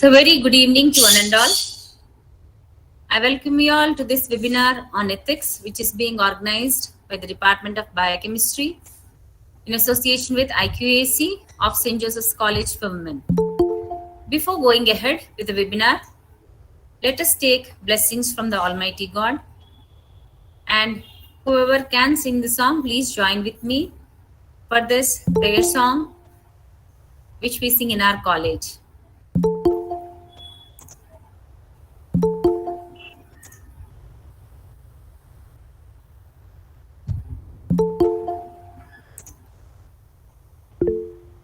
So, very good evening to one and all. I welcome you all to this webinar on ethics, which is being organized by the Department of Biochemistry in association with IQAC of St. Joseph's College for Women. Before going ahead with the webinar, let us take blessings from the Almighty God. And whoever can sing the song, please join with me for this prayer song, which we sing in our college.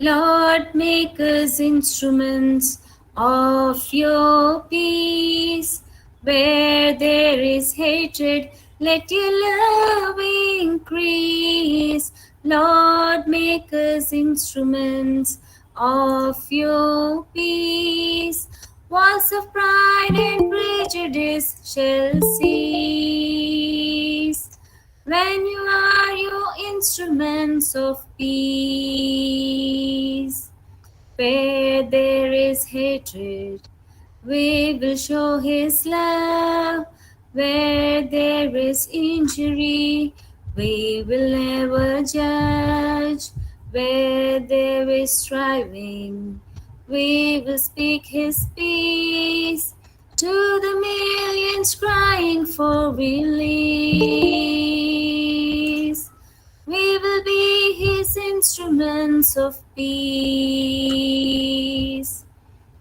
Lord, make us instruments of your peace. Where there is hatred, let your love increase. Lord, make us instruments of your peace. Walls of pride and prejudice shall cease when you are your instruments of peace. Where there is hatred, we will show his love. Where there is injury, we will never judge. Where there is striving, we will speak his peace to the millions crying for release. We will be his instruments of peace.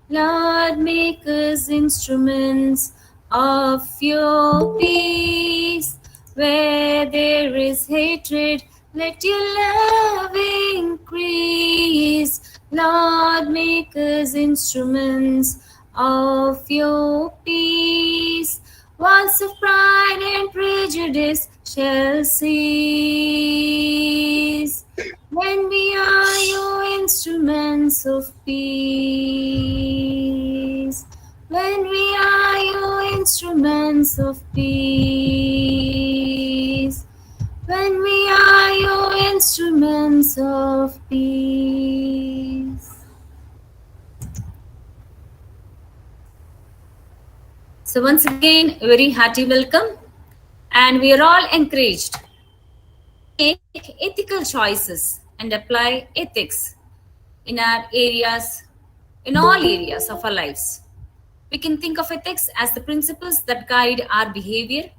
Lord, make us instruments of your peace. Where there is hatred, let your love increase. Lord, make us instruments of your peace. Walls of pride and prejudice shall cease when we are your instruments of peace. When we are your instruments of peace. When we are your instruments of peace. So once again, a very hearty welcome, and we are all encouraged to make ethical choices and apply ethics in our areas, in all areas of our lives. We can think of ethics as the principles that guide our behavior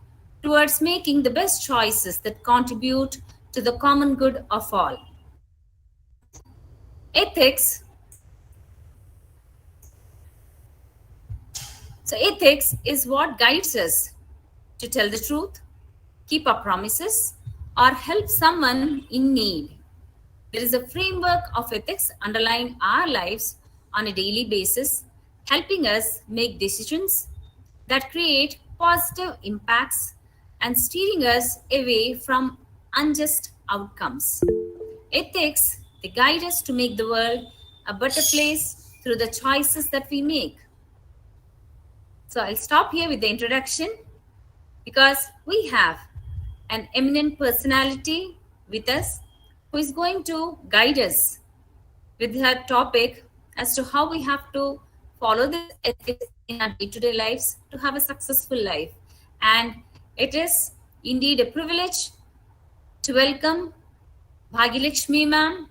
towards making the best choices that contribute to the common good of all. Ethics is what guides us to tell the truth, keep our promises, or help someone in need. There is a framework of ethics underlying our lives on a daily basis, helping us make decisions that create positive impacts and steering us away from unjust outcomes. Ethics, they guide us to make the world a better place through the choices that we make. So I'll stop here with the introduction because we have an eminent personality with us who is going to guide us with her topic as to how we have to follow this ethics in our day-to-day lives to have a successful life. And it is indeed a privilege to welcome Bhagilakshmi ma'am,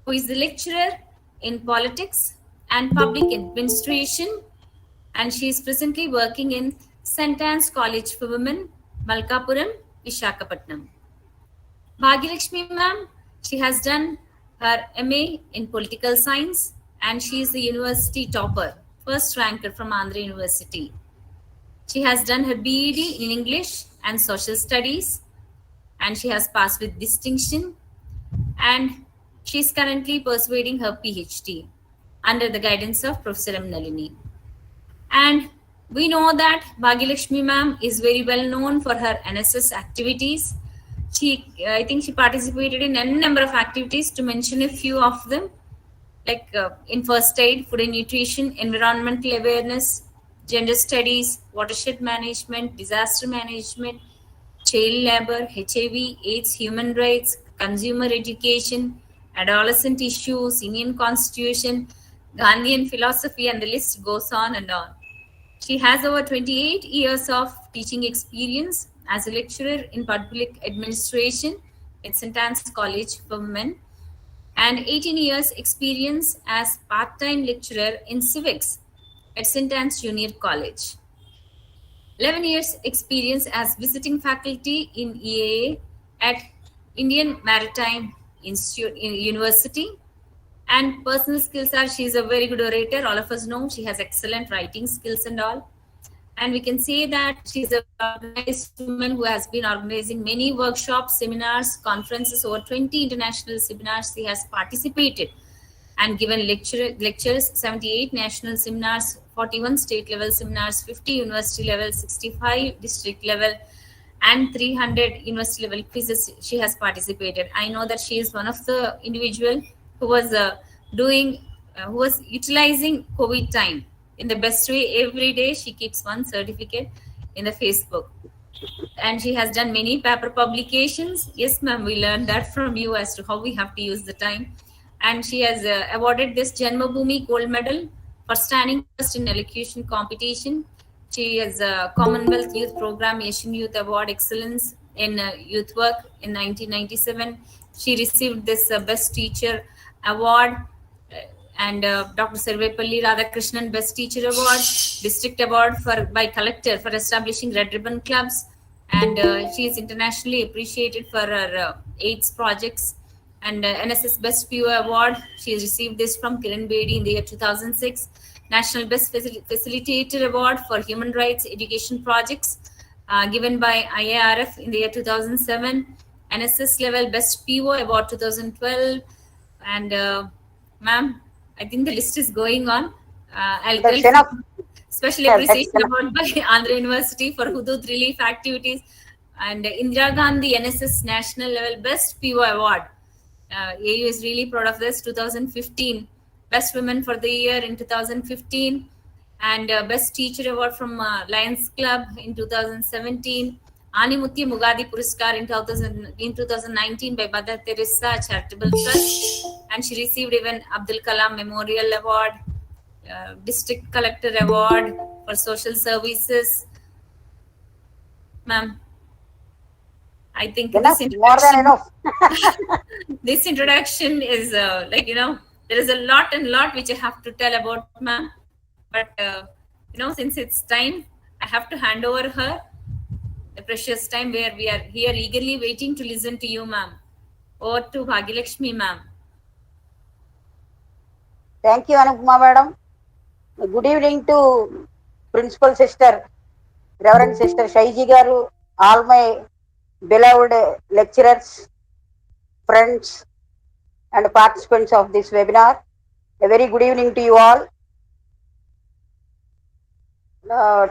who is the lecturer in politics and public administration, and she is presently working in St. Anne's College for Women, Malkapuram, Visakhapatnam. Bhagilakshmi ma'am, she has done her MA in political science, and she is the university topper, first ranker from Andhra University. She has done her BEd in English and Social Studies, and she has passed with distinction, and she is currently pursuing her PhD under the guidance of Professor M. Nalini. And we know that Bhagilakshmi ma'am is very well known for her NSS activities. I think she participated in a number of activities, to mention a few of them, like in first aid, food and nutrition, environmental awareness, gender studies, watershed management, disaster management, child labor, HIV, AIDS, human rights, consumer education, adolescent issues, Indian Constitution, Gandhian philosophy, and the list goes on and on. She has over 28 years of teaching experience as a lecturer in public administration at St. Anne's College for Women and 18 years experience as part-time lecturer in civics at St. Anne's Junior College. 11 years experience as visiting faculty in EAA at Indian Maritime Institute University. And personal skills are she's a very good orator. All of us know she has excellent writing skills and all. And we can say that she's a well-organized woman who has been organizing many workshops, seminars, conferences, over 20 international seminars she has participated and given lectures, 78 national seminars, 41 state level seminars, 50 university level, 65 district level, and 300 university level quizzes she has participated. I know that she is one of the individual who was who was utilizing COVID time in the best way. Every day she keeps one certificate in the Facebook, and she has done many paper publications. Yes, ma'am, we learned that from you as to how we have to use the time. And she has awarded this Janmabhoomi Gold Medal for standing first in elocution competition. She has a Commonwealth Youth Program Asian Youth Award Excellence in Youth Work in 1997. She received this Best Teacher Award and Dr. Servepalli Radhakrishnan Best Teacher Award, District Award by Collector for establishing Red Ribbon Clubs, and she is internationally appreciated for her AIDS projects. And NSS Best PO Award, she has received this from Kiran Bedi in the year 2006. National Best Facilitator Award for Human Rights Education Projects, given by IARF in the year 2007. NSS Level Best PO Award 2012. And ma'am, I think the list is going on. I'll tell you. Special Appreciation Award by Andhra University for Hudud Relief Activities. And Indira Gandhi NSS National Level Best PO Award. AU is really proud of this. 2015 Best Women for the Year in 2015, and Best Teacher Award from Lions Club in 2017. Animutti Mugadi Puraskar in 2019 by Mother Teresa Charitable Trust, and she received even Abdul Kalam Memorial Award, District Collector Award for Social Services. Ma'am, I think enough, more than enough. This introduction is there is a lot which I have to tell about, ma'am. But since it's time, I have to hand over her the precious time where we are here eagerly waiting to listen to you, ma'am. Over to Bhagyalakshmi, ma'am. Thank you, Anupama madam. Good evening to Principal Sister, Reverend Sister Shaiji Garu, all my beloved lecturers, friends, and participants of this webinar. A very good evening to you all.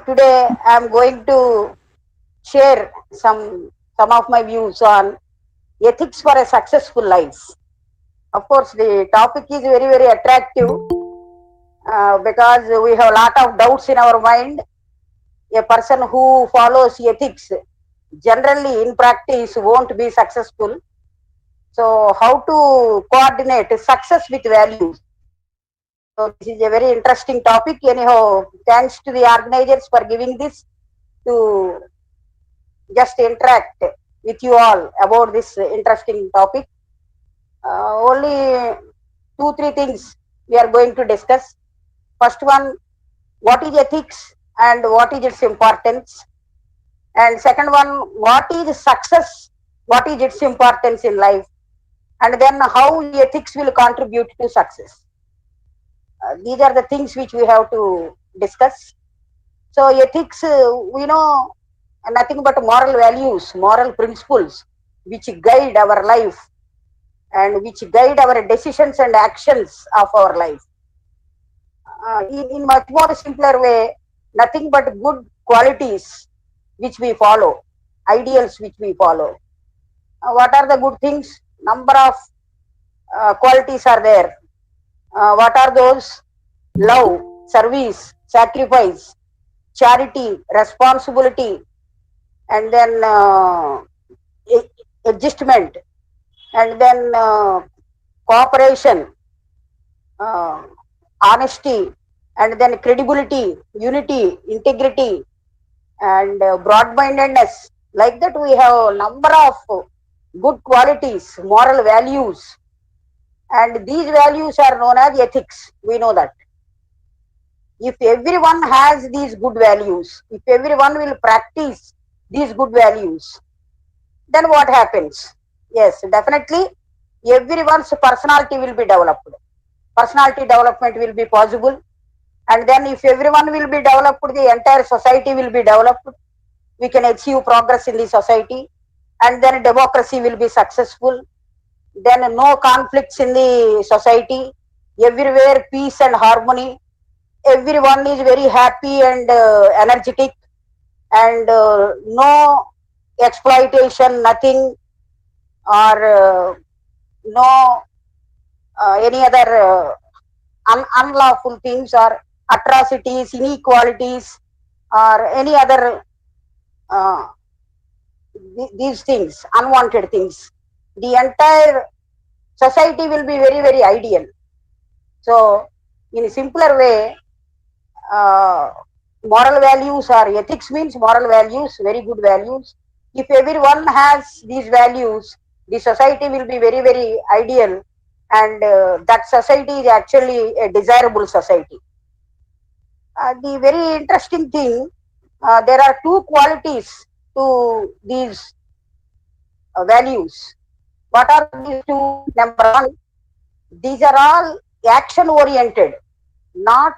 Today I am going to share some of my views on ethics for a successful life. Of course, the topic is very, very attractive because we have a lot of doubts in our mind. A person who follows ethics generally in practice won't be successful. So how to coordinate success with values? So this is a very interesting topic. Anyhow, thanks to the organizers for giving this to just interact with you all about this interesting topic. Only 2-3 things we are going to discuss. First one, what is ethics and what is its importance? And second one, what is success? What is its importance in life? And then how ethics will contribute to success. These are the things which we have to discuss. So ethics, we know nothing but moral values, moral principles which guide our life and which guide our decisions and actions of our life. In much more simpler way, nothing but good qualities which we follow, ideals which we follow. What are the good things? Number of qualities are there. What are those? Love, service, sacrifice, charity, responsibility, and then adjustment, and then cooperation, honesty, and then credibility, unity, integrity, and broad-mindedness. Like that, we have a number of good qualities, moral values, and these values are known as ethics. We know that. If everyone has these good values, if everyone will practice these good values, then what happens? Yes, definitely, everyone's personality will be developed. Personality development will be possible, and then if everyone will be developed, the entire society will be developed. We can achieve progress in the society, and then democracy will be successful. Then no conflicts in the society, everywhere peace and harmony, everyone is very happy and energetic, and no exploitation, nothing, or no any other unlawful things or atrocities, inequalities, or any other uh, these things, unwanted things. The entire society will be very, very ideal. So, in a simpler way, uh, moral values or ethics means moral values, very good values. If everyone has these values, the society will be very, very ideal, and that society is actually a desirable society. The very interesting thing, there are two qualities to these values. What are these two? Number one, these are all action oriented, not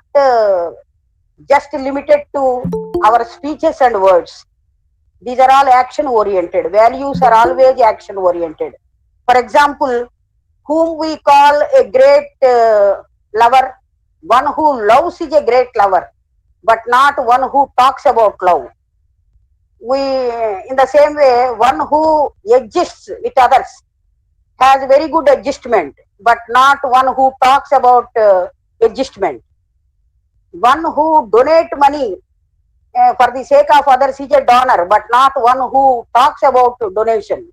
just limited to our speeches and words. These are all action oriented. Values are always action oriented. For example, whom we call a great lover, one who loves is a great lover, but not one who talks about love. We, in the same way, one who exists with others has very good adjustment, but not one who talks about adjustment. One who donate money for the sake of others is a donor, but not one who talks about donation.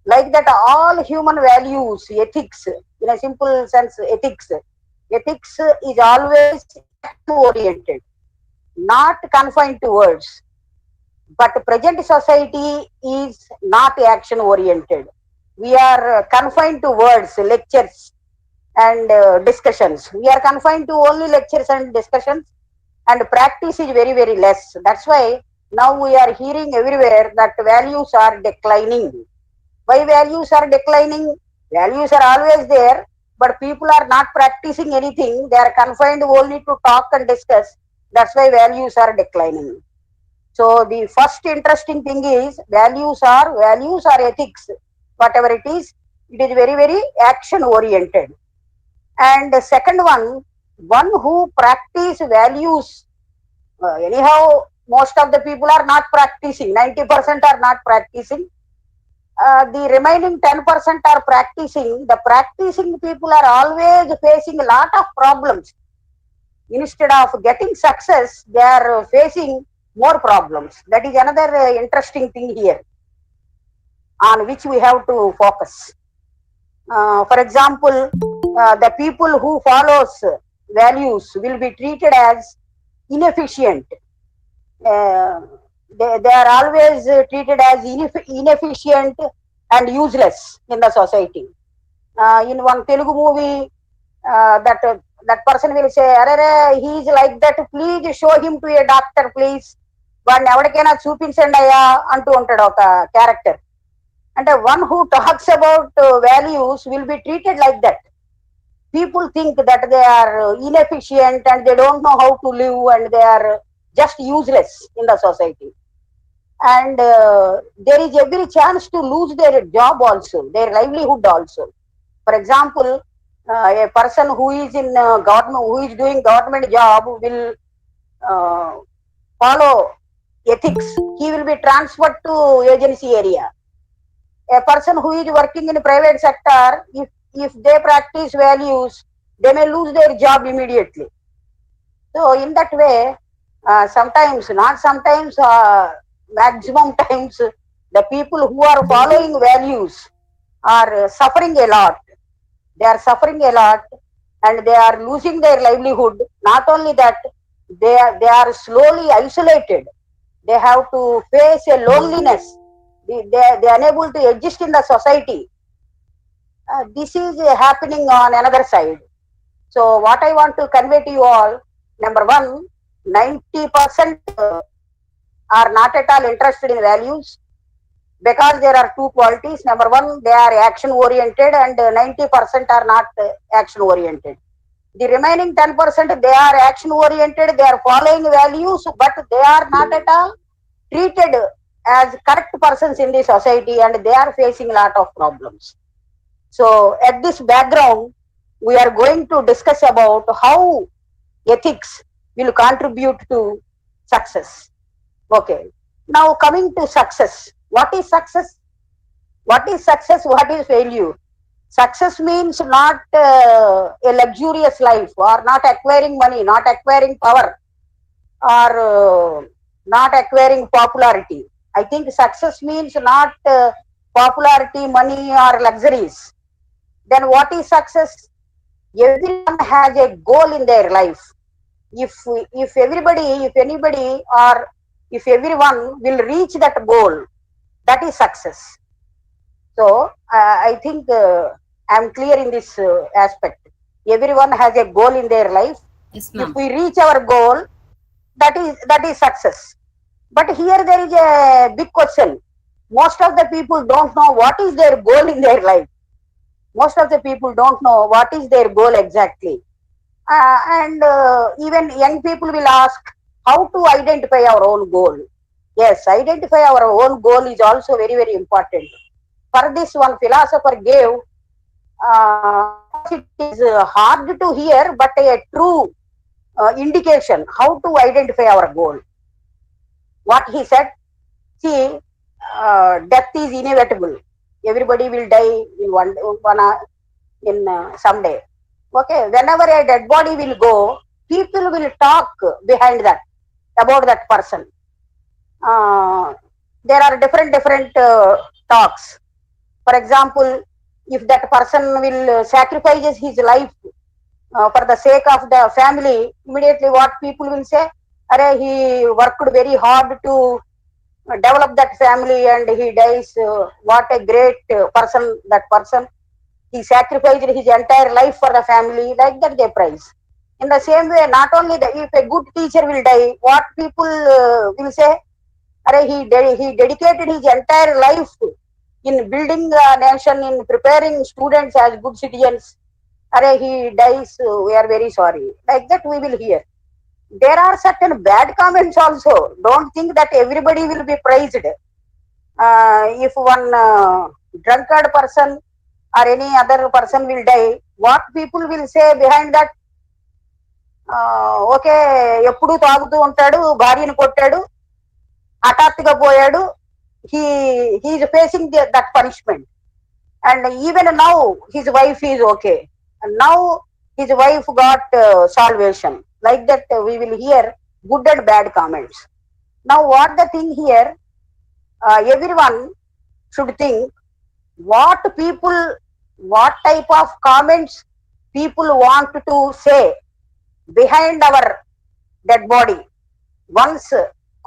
Like that, all human values, ethics, in a simple sense, ethics is always action oriented, not confined to words. But present society is not action oriented. We are confined to words, lectures, and discussions. We are confined to only lectures and discussions, and practice is very, very less. That's why now we are hearing everywhere that values are declining. Why values are declining? Values are always there, but people are not practicing anything. They are confined only to talk and discuss. That's why values are declining. So the first interesting thing is values are ethics, whatever it is very, very action oriented. And the second one who practice values, anyhow, most of the people are not practicing, 90% are not practicing. The remaining 10% are practicing. The practicing people are always facing a lot of problems. Instead of getting success, they are facing more problems. That is another interesting thing here on which we have to focus. For example, the people who follows values will be treated as inefficient. Uh, they are always treated as inefficient and useless in the society. In one Telugu movie, that person will say, "Arere, he is like that. Please show him to a doctor, please. వాడిని ఎవరికైనా చూపించండి అయ్యా" అంటూ ఉంటాడు ఒక character. అంటే one who talks about values will be treated like that. People think that they are inefficient and they don't know how to live and they are just useless in the society. And there is every chance to lose their job also, their livelihood also. For example, a person who is in government, who is doing government job will uh, follow ethics. He will be transferred to agency area. A person who is working in private sector, if they practice values, they may lose their job immediately. So in that way, sometimes, not sometimes, maximum times, the people who are following values are suffering a lot. They are suffering a lot, and they are losing their livelihood. Not only that, they are slowly isolated. They have to face a loneliness. They are unable to exist in the society. This is happening on another side. So what I want to convey to you all, number one, 90% are not at all interested in values, because there are two qualities. Number one, they are action oriented, and 90% are not action oriented. The remaining 10%, they are action oriented, they are following values, but they are not at all treated as correct persons in the society, and they are facing a lot of problems. So at this background, we are going to discuss about how ethics will contribute to success. Okay. Now coming to success. What is success? What is success? What is failure? Success means not a luxurious life, or not acquiring money, not acquiring power, or not acquiring popularity. I think success means not popularity, money, or luxuries. Then what is success? Everyone has a goal in their life. If everybody, if anybody, or if everyone will reach that goal, that is success. So I think I'm clear in this aspect. Everyone has a goal in their life. Yes, If ma'am. we reach our goal, that is success. But here there is a big question. Most of the people don't know what is their goal in their life. Most of the people don't know what is their goal exactly. And even young people will ask how to identify our own goal. Yes, identify our own goal is also very, very important. For this, one philosopher gave, of course, it is hard to hear, but a true indication how to identify our goal. What he said, see, death is inevitable. Everybody will die in someday. Okay, whenever a dead body will go, people will talk behind that about that person. Uh, there are different talks. For example, if that person will sacrifices his life for the sake of the family, immediately what people will say, "Arey, he worked very hard to develop that family and he dies. What a great person that person. He sacrificed his entire life for the family," like that they praise. In the same way, not only that, if a good teacher will die, what people will say, he dedicated his entire life in building a nation, in preparing students as good citizens. He dies, we are very sorry. Like that we will hear. There are certain bad comments also. Don't think that everybody will be praised. If one drunkard person or any other person will die, what people will say behind that? Okay, ఎప్పుడు తాగుతూ ఉంటాడు, భార్యను కొట్టాడు, హఠాత్తుగా పోయాడు, he is facing that punishment, and even now his wife is okay, and now his wife got salvation. Like that we will hear good and bad comments. Now what the thing here, everyone should think what people, what type of comments people want to say behind our dead body. Once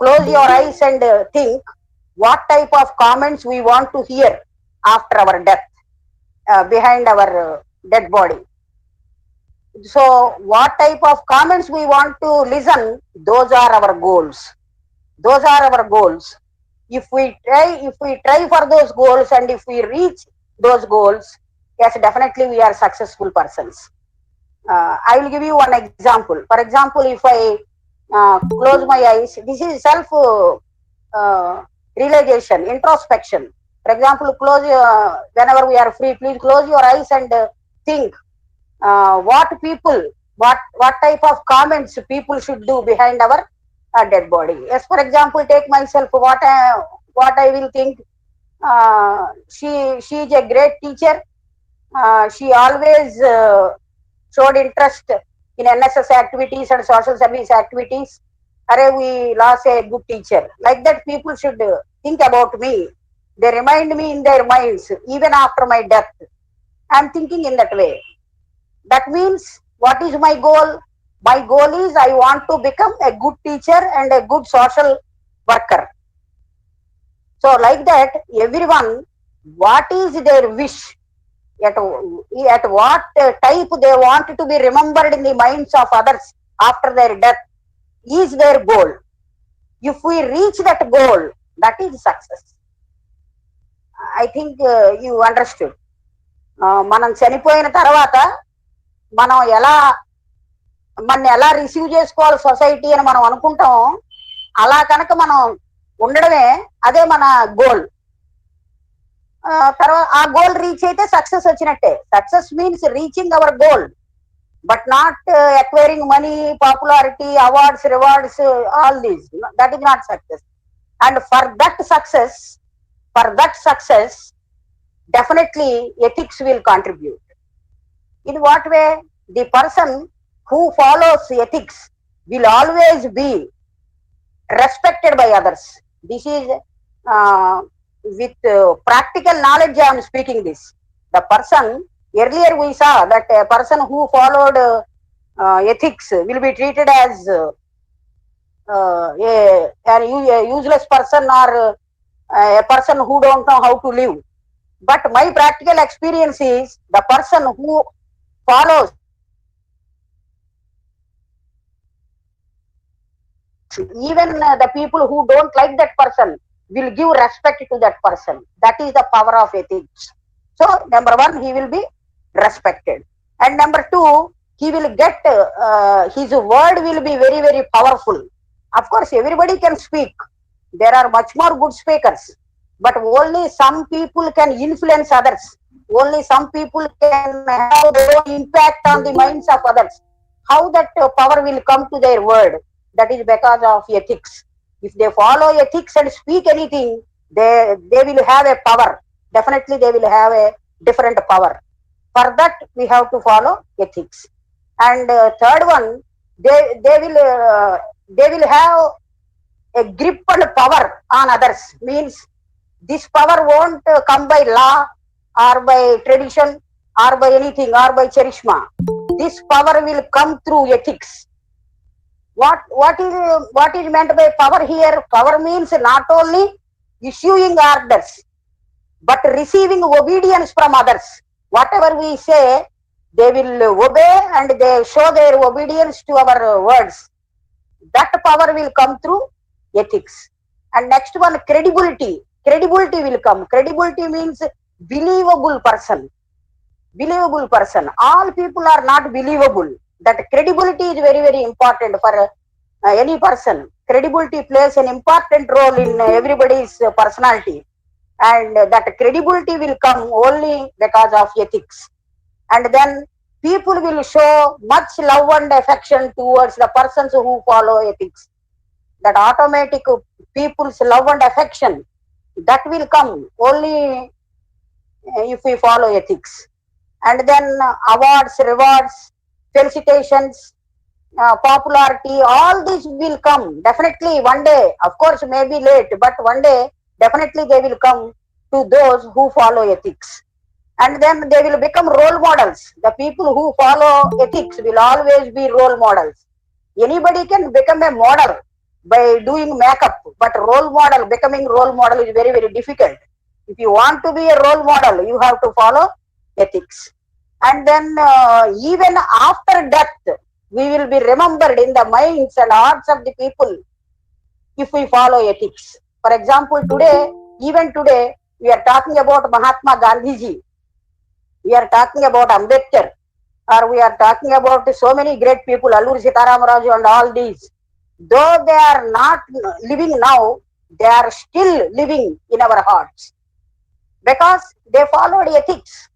close your eyes and think what type of comments we want to hear after our death, behind our dead body. So what type of comments we want to listen, those are our goals. Those are our goals. If we try for those goals, and if we reach those goals, yes, definitely we are successful persons. I will give you one example. For example, if I close my eyes, this is self realization, introspection. For example, whenever we are free, please close your eyes and think what people, what type of comments people should do behind our dead body. Yes, for example, take myself. What I will think. She is a great teacher. She always showed interest in NSS activities and social service activities. We lost a good teacher. Like that, people should think about me. They remind me in their minds, even after my death. I'm thinking in that way. That means What is my goal? My goal is I want to become a good teacher and a good social worker. So like that, everyone, what is their wish? At what type they want to be remembered in the minds of others after their death is their goal. If we reach that goal, that is success. I think you understood. మనం చనిపోయిన తర్వాత మనం ఎలా మన ఎలా receive చేసుకోవాలి society అని మనం అనుకుంటాం, అలా కనుక మనం ఉండడమే అదే మన గోల్. తర్వాత ఆ గోల్ రీచ్ అయితే సక్సెస్ వచ్చినట్టే. Success means reaching hour goal, but not acquiring money, popularity, awards, rewards, all these. That is not success. And for that success, definitely ethics will contribute. In what way? The person who follows ethics will always be respected by others. This is with practical knowledge I am speaking this. The person, earlier we saw that a person who followed ethics will be treated as a useless person or a person who don't know how to live. But my practical experience is the person who follows, even the people who don't like that person will give respect to that person. That is the power of ethics. So number one, he will be respected, and number two, he will get his word will be very very powerful. Of course everybody can speak, there are much more good speakers, but only some people can influence others, only some people can have their own impact on the minds of others. How that power will come to their word? That is because of ethics. If they follow ethics and speak anything, they will have a power. Definitely they will have a different power. For that we have to follow ethics. And third one, they will have a grip and power on others. Means this power won't come by law or by tradition or by anything or by charisma. This power will come through ethics. What is meant by power here? Power means not only issuing orders but receiving obedience from others. Whatever we say, they will obey and they show their obedience to our words. That power will come through ethics. And next one, credibility will come. Credibility means believable person. All people are not believable. That credibility is very very important for any person. Credibility plays an important role in everybody's personality, and that credibility will come only because of ethics. And then people will show much love and affection towards the persons who follow ethics. That automatic people's love and affection, that will come only if we follow ethics. And then awards, rewards, felicitations, popularity, all this will come definitely one day. Of course maybe late, but one day definitely they will come to those who follow ethics. And then they will become role models. The people who follow ethics will always be role models. Anybody can become a model by doing makeup, but becoming role model is very very difficult. If you want to be a role model, you have to follow ethics. And then even after death, we will be remembered in the minds and hearts of the people if we follow ethics. For example, even today, we are talking about Mahatma Gandhi ji, we are talking about Ambedkar, or we are talking about so many great people, Alluri Sitaramraju and all these. Though they are not living now, they are still living in our hearts because they followed ethics.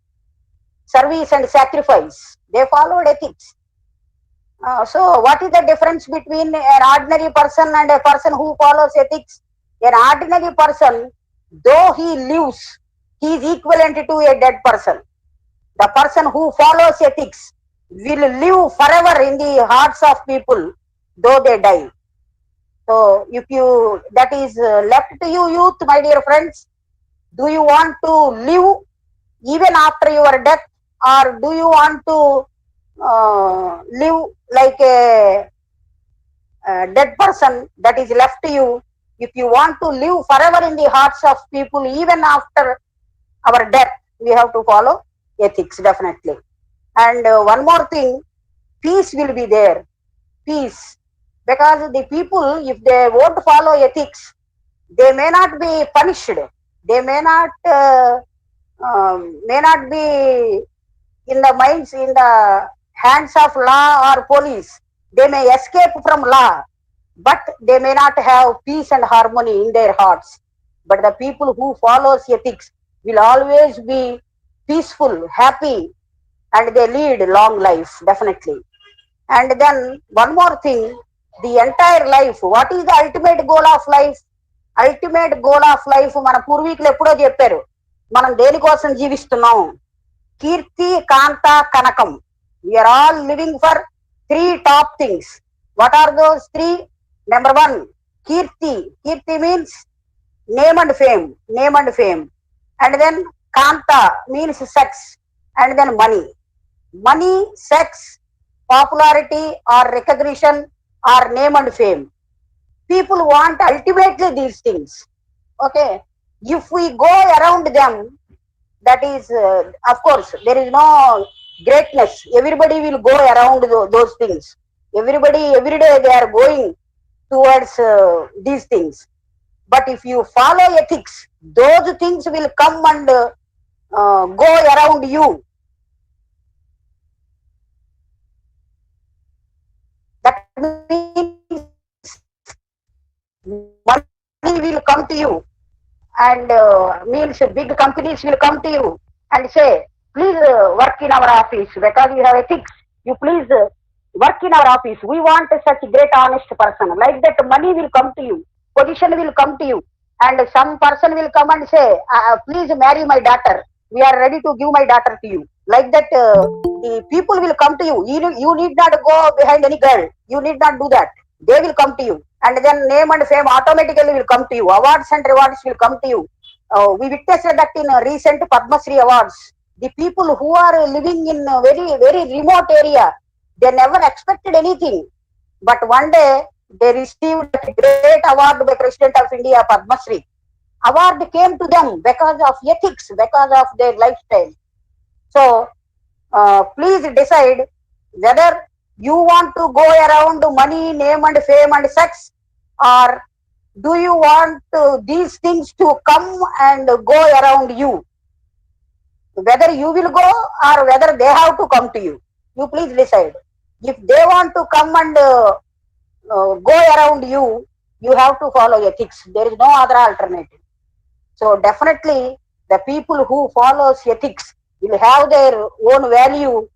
Service and sacrifice, they followed ethics. So what is the difference between an ordinary person and a person who follows ethics? An ordinary person, though he lives, he is equivalent to a dead person. The person who follows ethics will live forever in the hearts of people, though they die. So if you, that is left to you, youth, my dear friends. Do you want to live even after your death, or do you want to live like a dead person that is left to you. If you want to live forever in the hearts of people, even after our death, we have to follow ethics definitely. And one more thing, peace will be there. Peace. Because the people, if they won't follow ethics, they may not be punished. They may not be in the minds, in the hands of law or police. They may escape from law, but they may not have peace and harmony in their hearts. But the people who follows ethics will always be peaceful, happy, and they lead long life, definitely. And then one more thing, the entire life, what is the ultimate goal of life? Ultimate goal of life మన పూర్వీకులు ఎప్పుడో చెప్పారు. మనం దేనికోసం జీవిస్తున్నాం? కీర్తి, కాంత, కనకం. We are all living for three top things. What are those three? Number one, keerthi. Keerthi means name and fame. Name and fame. And then kantha means sex. And then money. Money, sex, popularity or recognition or name and fame. People want ultimately these things. Okay, if we go around them, that is of course there is no greatness. Everybody will go around those things. Everybody, every day they are going towards these things. But if you follow ethics, those things will come and go around you. That means money will come to you, and means big companies will come to you and say, please work in our office because you have ethics. You please work in our office. We want such great honest person. Like that, money will come to you, position will come to you, and some person will come and say, please marry my daughter. We are ready to give my daughter to you. Like that, the people will come to you. You need not go behind any girl. You need not do that. They will come to you. And then name and fame automatically will come to you. Awards and rewards will come to you. We witnessed that in recent Padma Shri awards. The people who are living in a very, very remote area, they never expected anything. But one day, they received a great award by President of India, Padma Shri. Award came to them because of ethics, because of their lifestyle. So, please decide whether you want to go around money, name and fame and sex, or do you want these things to come and go around you? Whether you will go or whether they have to come to you. You please decide. If they want to come and go around you, you have to follow ethics. There is no other alternative. So definitely the people who follows ethics will have their own value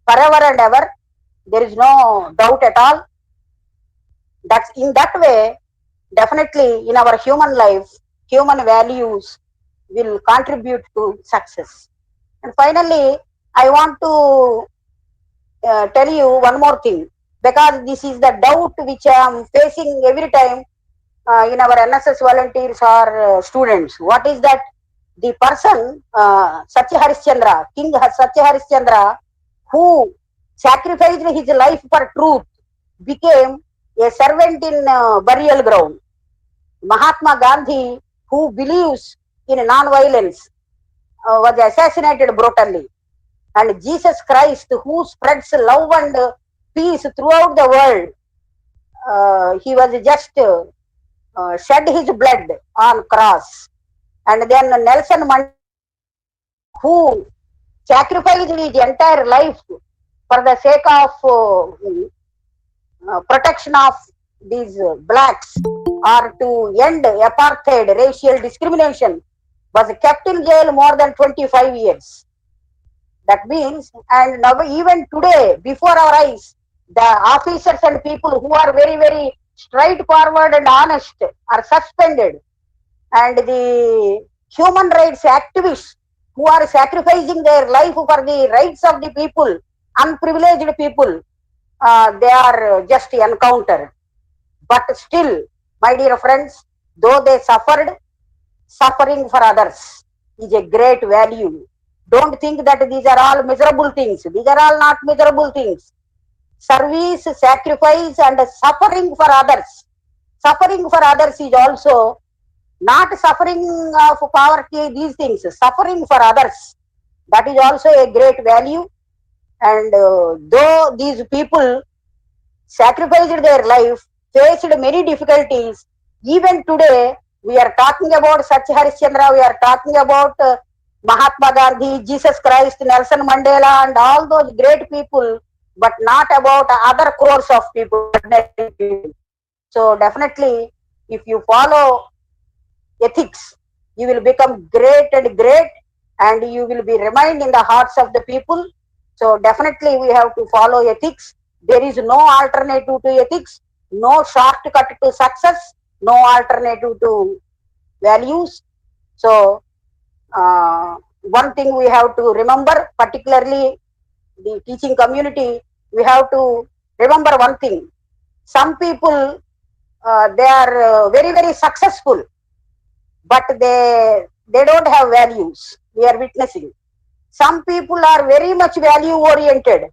forever and ever. There is no doubt at all. That's in that way, definitely in our human life, human values will contribute to success. And finally, I want to tell you one more thing, because this is the doubt which I am facing every time in our NSS volunteers or students. What is that? The person, Satya Harishchandra, King Satya Harishchandra, who sacrificed his life for truth, became a servant in burial ground. Mahatma Gandhi, who believes in non-violence, was assassinated brutally. And Jesus Christ, who spreads love and peace throughout the world, he was just shed his blood on cross. And then Nelson Mandela, who sacrificed his entire life for the sake of protection of these blacks or to end apartheid, racial discrimination, was kept in jail more than 25 years. That means, and now even today, before our eyes, the officers and people who are very, very straightforward and honest are suspended. And the human rights activists who are sacrificing their life for the rights of the people, unprivileged people, they are just encountered. But still, my dear friends, though they suffered, suffering for others is a great value. Don't think that these are all miserable things. These are all not miserable things. Service, sacrifice, and suffering for others. Suffering for others is also not suffering of poverty, these things, suffering for others. That is also a great value. And though these people sacrificed their life, faced many difficulties, even today we are talking about Satya Harishchandra, we are talking about Mahatma Gandhi, Jesus Christ, Nelson Mandela, and all those great people, but not about other crores of people, ordinary people. So definitely, if you follow ethics, you will become great and great, and you will be remained in the hearts of the people. So definitely we have to follow ethics. There is no alternative to ethics, no shortcut to success, no alternative to values. So one thing we have to remember, particularly the teaching community, we have to remember one thing. Some people, they are very successful, but they don't have values. We are witnessing. Some people are very much value oriented,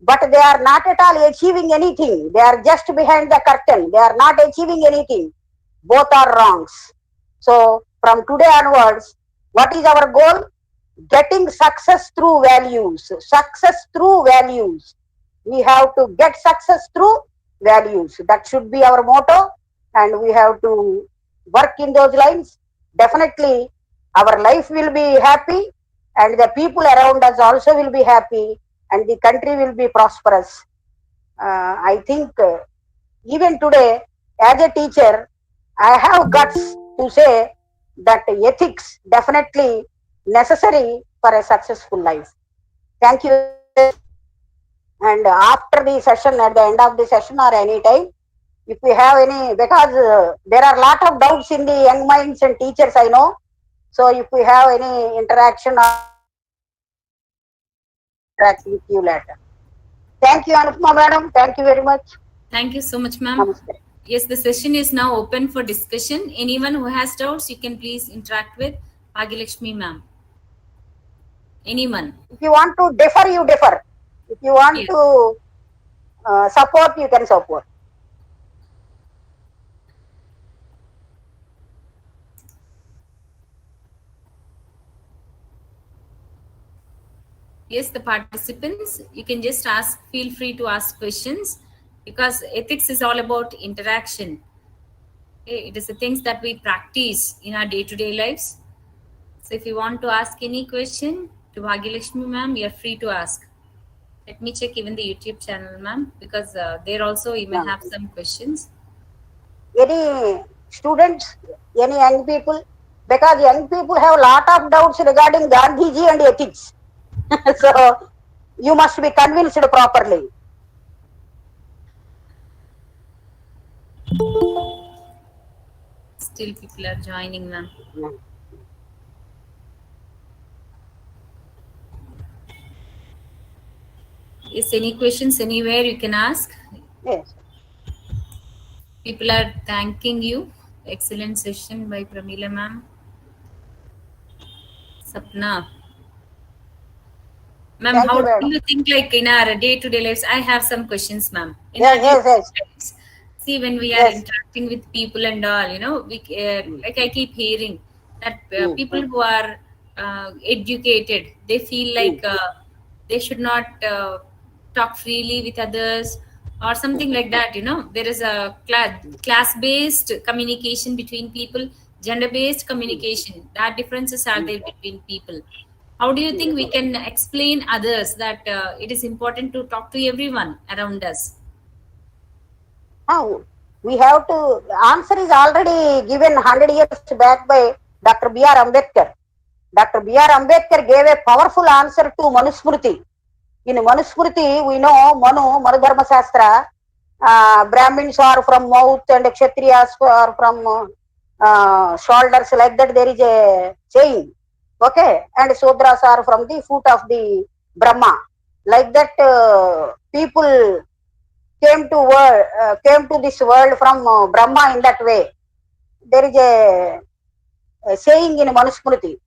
but they are not at all achieving anything. They are just behind the curtain. They are not achieving anything. Both are wrongs. So from today onwards, what is our goal? Getting success through values. Success through values. We have to get success through values. That should be our motto, and we have to work in those lines. Definitely, our life will be happy, and the people around us also will be happy, and the country will be prosperous. I think even today, as a teacher, I have guts to say that ethics definitely necessary for a successful life. Thank you very much. And after the session, at the end of the session or any time, if we have any, because there are a lot of doubts in the young minds and teachers, I know. So if we have any interaction or interact with you later. Thank you, Anupama madam. Thank you very much. Thank you so much, ma'am. Namaste. Yes, the session is now open for discussion. Anyone who has doubts, you can please interact with Bhagilakshmi ma'am. Anyone? If you want to defer, you defer. If you want Yes. to support, you can support. Yes, the participants, you can just ask, feel free to ask questions, because ethics is all about interaction. Okay? It is the things that we practice in our day-to-day lives. So if you want to ask any question to Bhagilakshmi ma'am, you are free to ask. Let me check even the YouTube channel, ma'am, because there also you may have some questions. Any students, any young people? Because young people have a lot of doubts regarding Gandhiji and ethics. So you must be convinced properly. Still people are joining, ma'am. Is any questions anywhere you can ask? Yes. People are thanking you. Excellent session by Pramila ma'am. Sapna. Ma'am, Thank how you, do madam. you think, like in our day-to-day lives? I have some questions, ma'am. In our Yes. day-to-day lives, see, when we are Yes. interacting with people and all, we like I keep hearing that Mm. people who are educated, they feel like they should not talk freely with others or something like that. There is a class-based communication between people, gender-based communication. That differences are there between people. How do you think we can explain others that it is important to talk to everyone around us? Now, we have to, answer is already given 100 years back by Dr. B.R. Ambedkar. Dr. B.R. Ambedkar gave a powerful answer to Manusmriti. In Manusmriti, we know Manu Dharma Shastra, Brahmins are from mouth and Kshatriyas are from shoulders, like that there is a saying. Okay, and Sudras are from the foot of the Brahma. Like that, people came to this world from Brahma in that way. There is a saying in Manusmriti.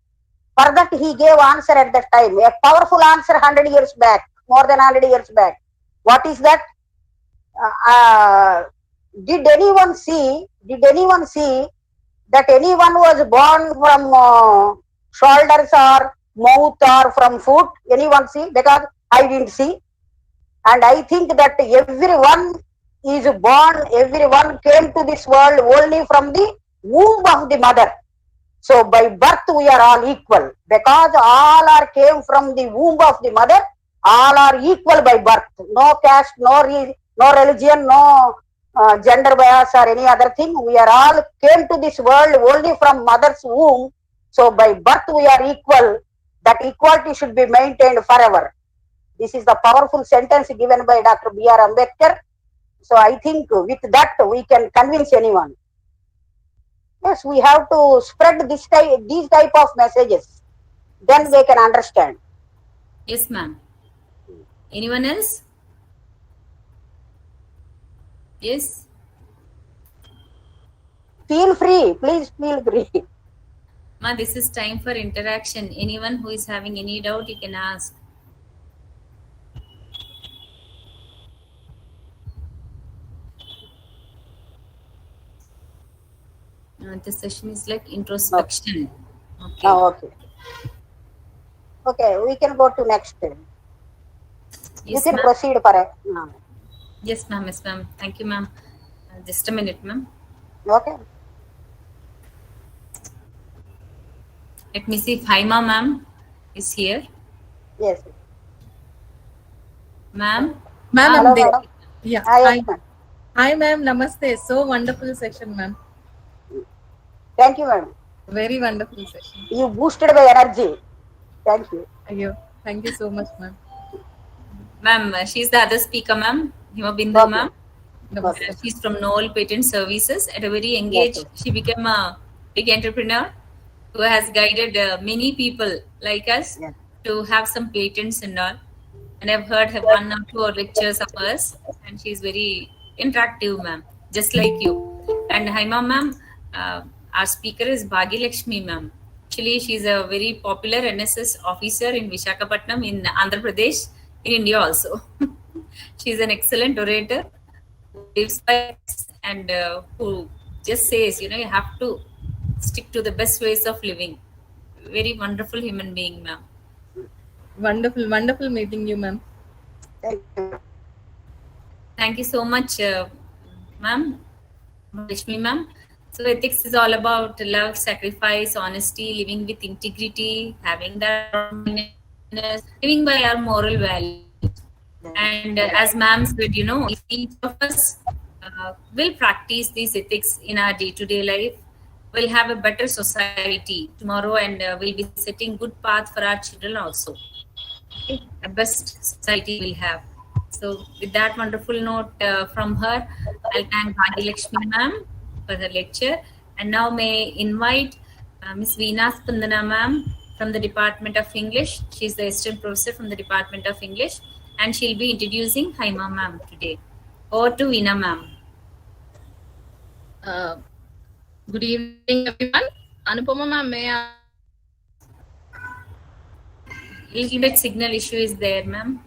For that he gave answer at that time, a powerful answer 100 years back, more than 100 years back. What is that? Did anyone see? Did anyone see that anyone was born from shoulders or mouth or from foot? Anyone see? Because I didn't see. And I think that everyone is born, everyone came to this world only from the womb of the mother. So by birth we are all equal, because all are came from the womb of the mother. All are equal by birth. No caste, no religion, no gender bias or any other thing. We are all came to this world only from mother's womb. So by birth we are equal. That equality should be maintained forever. This is the powerful sentence given by Dr. B.R. Ambedkar. So I think with that we can convince anyone. Yes, we have to spread these type of messages. Then they can understand. Yes, ma'am. Anyone else? Yes. Feel free, please feel free. Ma, this is time for interaction. Anyone who is having any doubt, you can ask. This session is like introspection. Okay. Okay. Okay, we can go to next. You Yes, can ma'am. proceed for a. Yes, ma'am. Yes, ma'am. Thank you, ma'am. Just a minute, ma'am. Okay. Let me see if Haima ma'am is here. Yes. Ma'am. Ma'am, Hello, I'm there. madam. Yeah. Yes, Hi. ma'am. Hi, ma'am. Namaste. So wonderful session, ma'am. Thank you, madam. Very wonderful session. You boosted my energy. Thank you. Thank you so much, ma'am. Ma'am, she's the other speaker, ma'am. Hima Bindu, Okay. ma'am. Namaste. She's from Noel Patent Services. At a very young Yes, age, she became a big entrepreneur who has guided many people like us yes. to have some patents and all. And I've heard her one or two lectures of hers, and she's very interactive, ma'am, just like you. And Haima, ma'am, our speaker is Bhagi Lakshmi, ma'am. Actually, she's a very popular NSS officer in Visakhapatnam in Andhra Pradesh, in India also. She's an excellent orator who lives by ethics and who just says, you have to stick to the best ways of living. Very wonderful human being, ma'am. Wonderful, wonderful meeting you, ma'am. Thank you. Thank you so much, ma'am, Lakshmi, ma'am. So ethics is all about love, sacrifice, honesty, living with integrity, having that broad-mindedness, living by our moral values. And as ma'am said, if each of us will practice these ethics in our day-to-day life, we'll have a better society tomorrow, and we'll be setting good path for our children also. Okay? A best society we'll have. So with that wonderful note from her, I'll thank Bhagi Lakshmi ma'am for her lecture. And now may invite Miss Veena Spandana ma'am from the Department of English. She's the assistant professor from the Department of English, and she'll be introducing Haima ma'am today. Over to Veena ma'am. Good evening, everyone. Anupama ma'am, may I? Little bit signal issue is there, ma'am.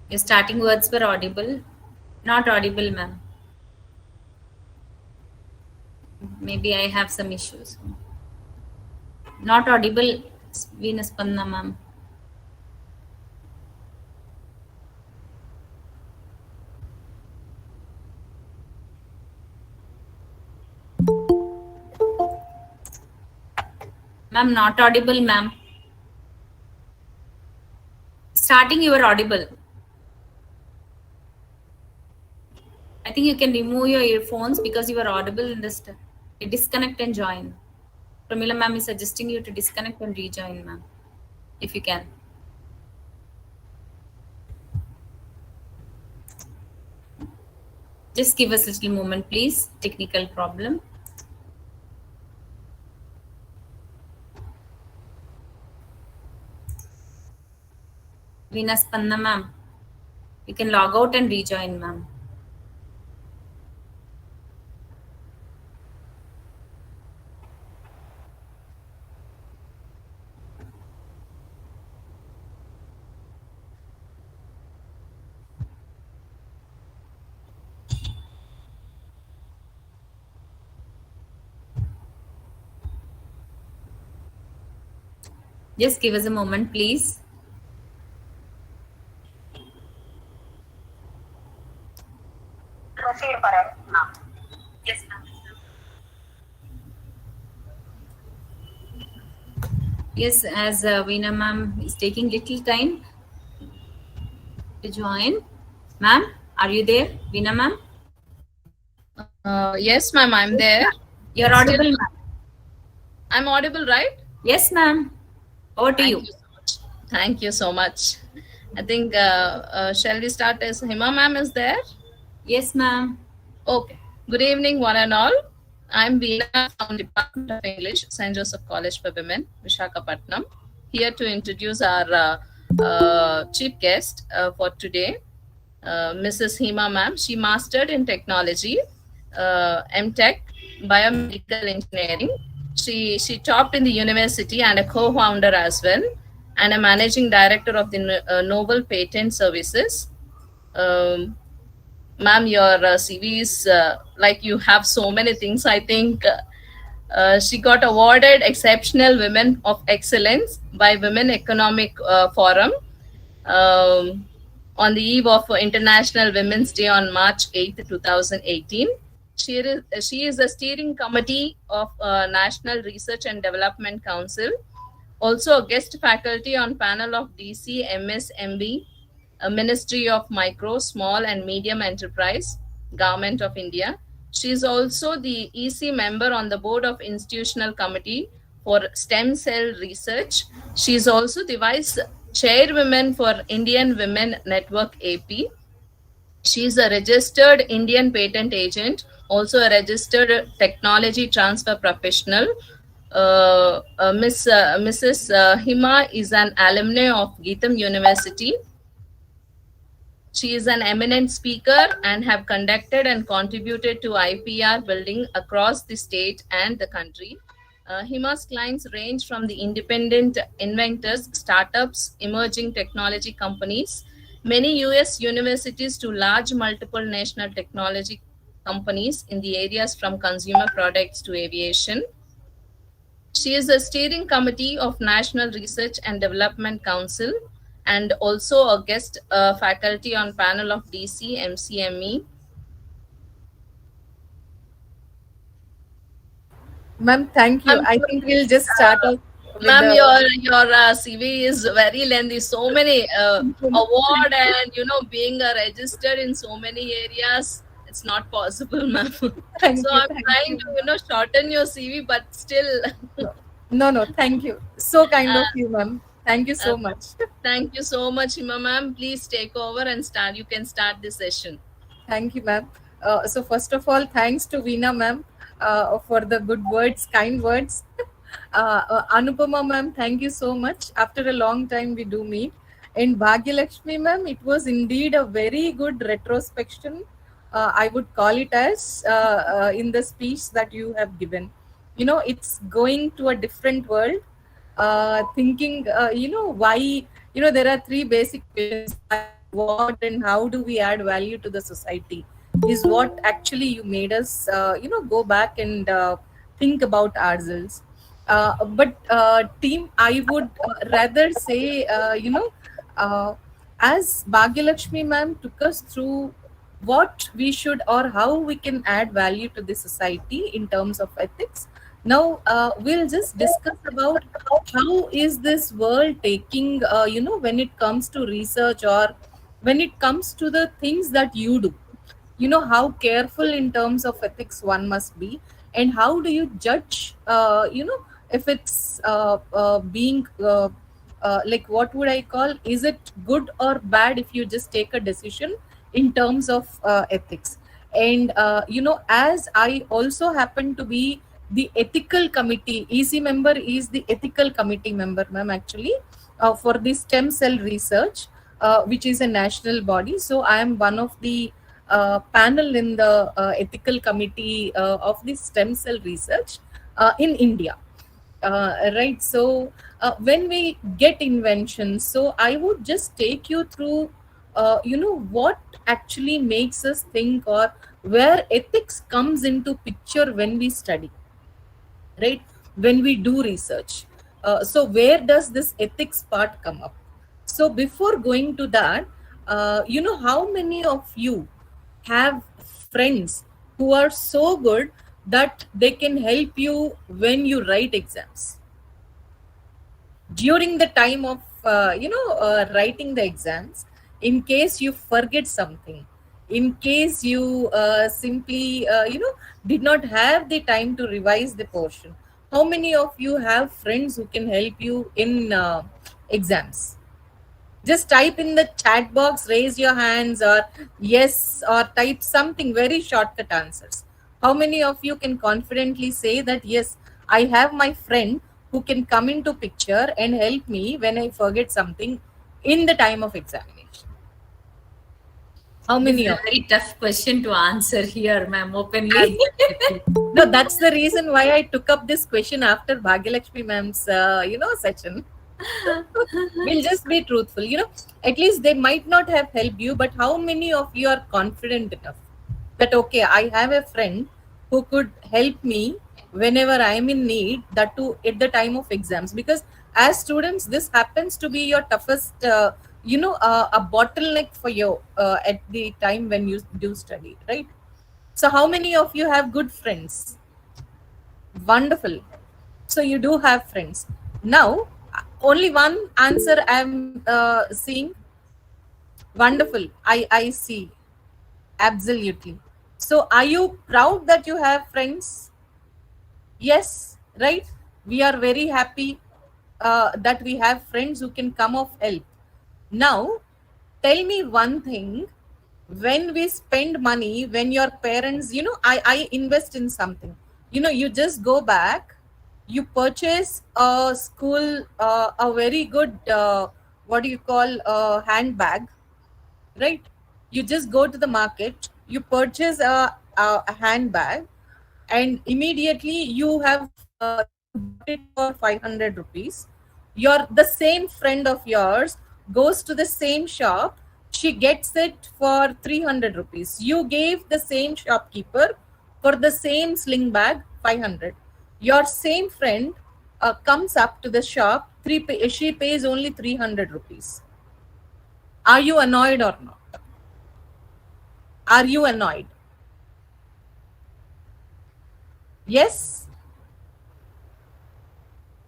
Your starting words were audible. Not audible, ma'am. Maybe I have some issues. Not audible, Veena Spandana ma'am. Ma'am, not audible, ma'am. Starting, you were audible. I think you can remove your earphones because you are audible in this. Disconnect and join. Pramila ma'am is suggesting you to disconnect and rejoin, ma'am, if you can. Just give us a little moment, please. Technical problem. Veena Spandana ma'am. You can log out and rejoin, ma'am. Just give us a moment, please. Proceed for it now. Yes, ma'am. Yes, as Veena ma'am is taking little time to join. Ma'am, are you there, Veena ma'am? Yes, ma'am, I'm there. You're Still, audible, ma'am. I'm audible, right? Yes, ma'am. Over to Thank you. you so much. Thank you so much. I think, shall we start as Hima ma'am is there? Yes, ma'am. Okay. Good evening, one and all. I'm Veena from Department of English, St. Joseph College for Women, Visakhapatnam, here to introduce our chief guest for today, Mrs. Hima ma'am. She mastered in technology, MTech, biomedical engineering. She taught in the university and a co-founder as well, and a managing director of the Novel Patent Services. Um, Ma'am, your CV is like you have so many things. I think she got awarded Exceptional Women of Excellence by Women Economic Forum um, on the eve of International Women's Day on March 8th, 2018. She is a steering committee of National Research and Development Council, also a guest faculty on panel of DC MSMB, Ministry of Micro, Small and Medium Enterprise, Government of India. She is also the EC member on the board of Institutional Committee for Stem Cell Research. She is also the vice chairwoman for Indian Women Network AP. She is a registered Indian patent agent, also a registered technology transfer professional. Mrs. Hima is an alumni of Geetham University. She is an eminent speaker and have conducted and contributed to IPR building across the state and the country. Hima's clients range from the independent inventors, startups, emerging technology companies, many US universities to large multiple national technology companies in the areas from consumer products to aviation. She is a steering committee of National Research and Development Council and also a guest faculty on panel of DC MCME. Ma'am, thank you. I think we'll just start off with Ma'am, the. your CV is very lengthy. So many award and being registered in so many areas. It's not possible, ma'am. Thank So you, I'm thank trying you. to shorten your CV, but still. No, thank you. So kind of you, ma'am. Thank you so Uh, much. Thank you so much, Hima ma'am. Please take over and start. You can start the session. Thank you, ma'am. So first of all, thanks to Veena ma'am for the good words, kind words. Anupama ma'am, thank you so much. After a long time, we do meet. And Bhagyalakshmi ma'am, it was indeed a very good retrospection. I would call it as in the speech that you have given. It's going to a different world. Thinking, why, there are three basic questions: why, what, and how do we add value to the society? Is what actually you made us, go back and think about ourselves. But team, I would rather say, as Bhagyalakshmi ma'am took us through what we should or how we can add value to the society in terms of ethics. Now we'll just discuss about how is this world taking, when it comes to research or when it comes to the things that you do, how careful in terms of ethics one must be, and how do you judge, if it's being like, what would I call, is it good or bad if you just take a decision in terms of ethics. And as I also happen to be the ethical committee EC member, is the ethical committee member, ma'am, actually, for the stem cell research. which is a national body. So I am one of the panel in the ethical committee of the stem cell research in India. Right. So when we get inventions, so I would just take you through, what actually makes us think, or where ethics comes into picture when we study, right? When we do research. So where does this ethics part come up? So before going to that, how many of you have friends who are so good that they can help you when you write exams? During the time of writing the exams, in case you forget something, in case you simply did not have the time to revise the portion, how many of you have friends who can help you in exams? Just type in the chat box, raise your hands, or yes, or type something very shortcut answers. How many of you can confidently say that yes, I have my friend who can come into picture and help me when I forget something in the time of examination? How This is many a of you? very tough question to answer here, ma'am, openly. Absolutely. No, that's the reason why I took up this question after Bhagyalakshmi ma'am's session. We'll just be truthful. At least they might not have helped you, but how many of you are confident enough that okay, I have a friend who could help me whenever I am in need, that too at the time of exams? Because as students, this happens to be your toughest a bottleneck for you at the time when you do study, right? So how many of you have good friends? Wonderful. So you do have friends. Now, only one answer I'm seeing. Wonderful. I see. Absolutely. So are you proud that you have friends? Yes, right? We are very happy that we have friends who can come of help. Now, tell me one thing. When we spend money, when your parents, I invest in something, you just go back, you purchase a school, a very good, what do you call, handbag, right? You just go to the market, you purchase a handbag, and immediately you have you bought it for 500 rupees. The same friend of yours goes to the same shop, she gets it for 300 rupees. You gave the same shopkeeper for the same sling bag 500. Your same friend comes up to the shop, she pays only 300 rupees. Are you annoyed or not? Are you annoyed? Yes?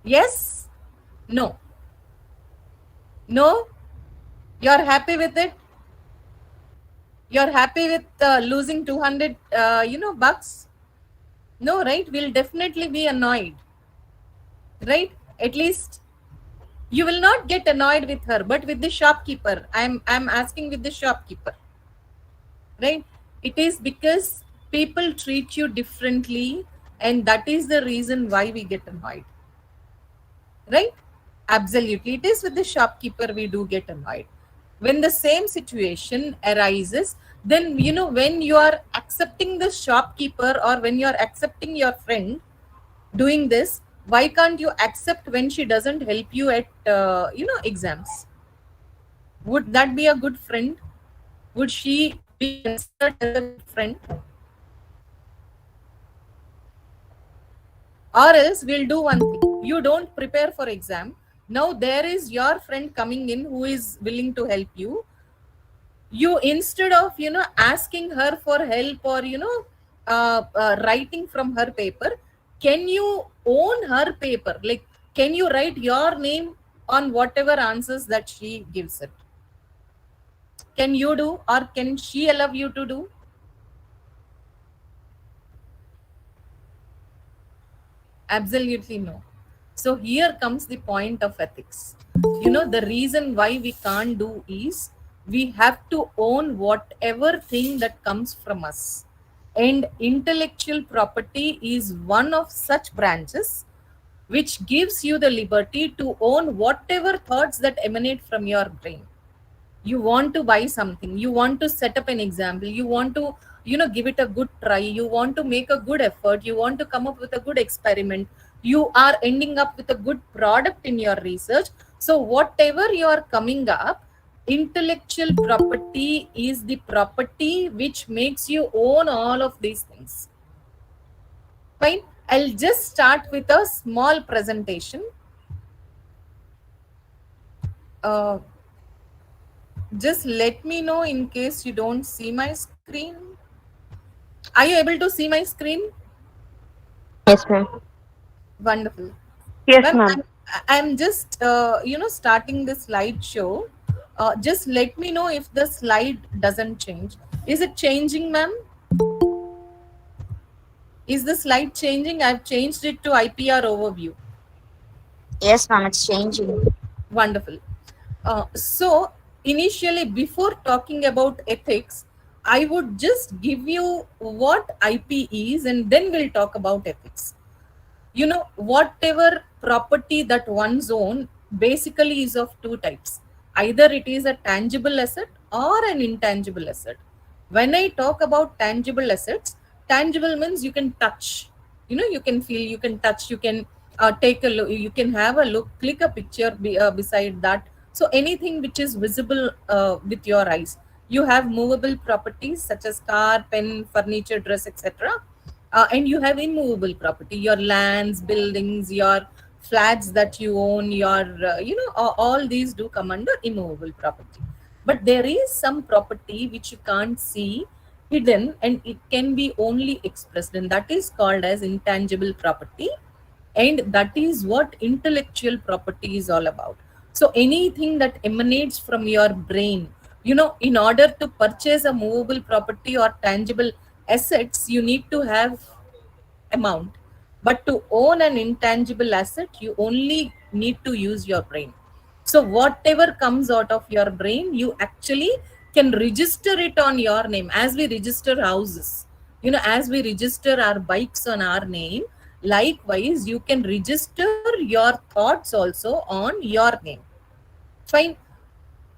Yes? No? No? You're happy with it? You're happy with losing 200 bucks? No, right? We'll definitely be annoyed, right? At least you will not get annoyed with her, but with the shopkeeper, I'm asking, with the shopkeeper, right? It is because people treat you differently, and that is the reason why we get annoyed, right? Absolutely, it is with the shopkeeper we do get annoyed. When the same situation arises, then when you are accepting the shopkeeper, or when you are accepting your friend doing this, why can't you accept when she doesn't help you at exams? Would that be a good friend? Would she be considered as a good friend? Or else we'll do one thing. You don't prepare for exam. Now there is your friend coming in who is willing to help you. You, instead of asking her for help, or writing from her paper, can you own her paper? Like, can you write your name on whatever answers that she gives it? Can you do, or can she allow you to do? Absolutely no. So here comes the point of ethics. The reason why we can't do is we have to own whatever thing that comes from us. And intellectual property is one of such branches which gives you the liberty to own whatever thoughts that emanate from your brain. You want to buy something, you want to set up an example, you want to, give it a good try, you want to make a good effort, you want to come up with a good experiment, you are ending up with a good product in your research. So whatever you are coming up, intellectual property is the property which makes you own all of these things. Fine. I'll just start with a small presentation. uh, just let me know in case you don't see my screen. Are you able to see my screen? Yes, ma'am. Wonderful. Yes, Ma'am, ma'am. I'm just, starting the slideshow. Just let me know if the slide doesn't change. Is it changing, ma'am? Is the slide changing? I've changed it to IPR overview. Yes, ma'am. It's changing. Wonderful. So, initially, before talking about ethics, I would just give you what IP is and then we'll talk about ethics. Whatever property that one's own basically is of two types. Either it is a tangible asset or an intangible asset. When I talk about tangible assets, tangible means you can touch, you can feel, you can touch, you can take a look, you can have a look, click a picture beside that. So anything which is visible with your eyes. You have movable properties such as car, pen, furniture, dress, etc. And you have immovable property, your lands, buildings, your flats that you own, your all these do come under immovable property. But there is some property which you can't see, hidden, and it can be only expressed, and that is called as intangible property. And that is what intellectual property is all about. So anything that emanates from your brain, in order to purchase a movable property or tangible assets, you need to have amount. But to own an intangible asset, you only need to use your brain. So whatever comes out of your brain, you actually can register it on your name, as we register houses, as we register our bikes on our name. Likewise, you can register your thoughts also on your name. Fine.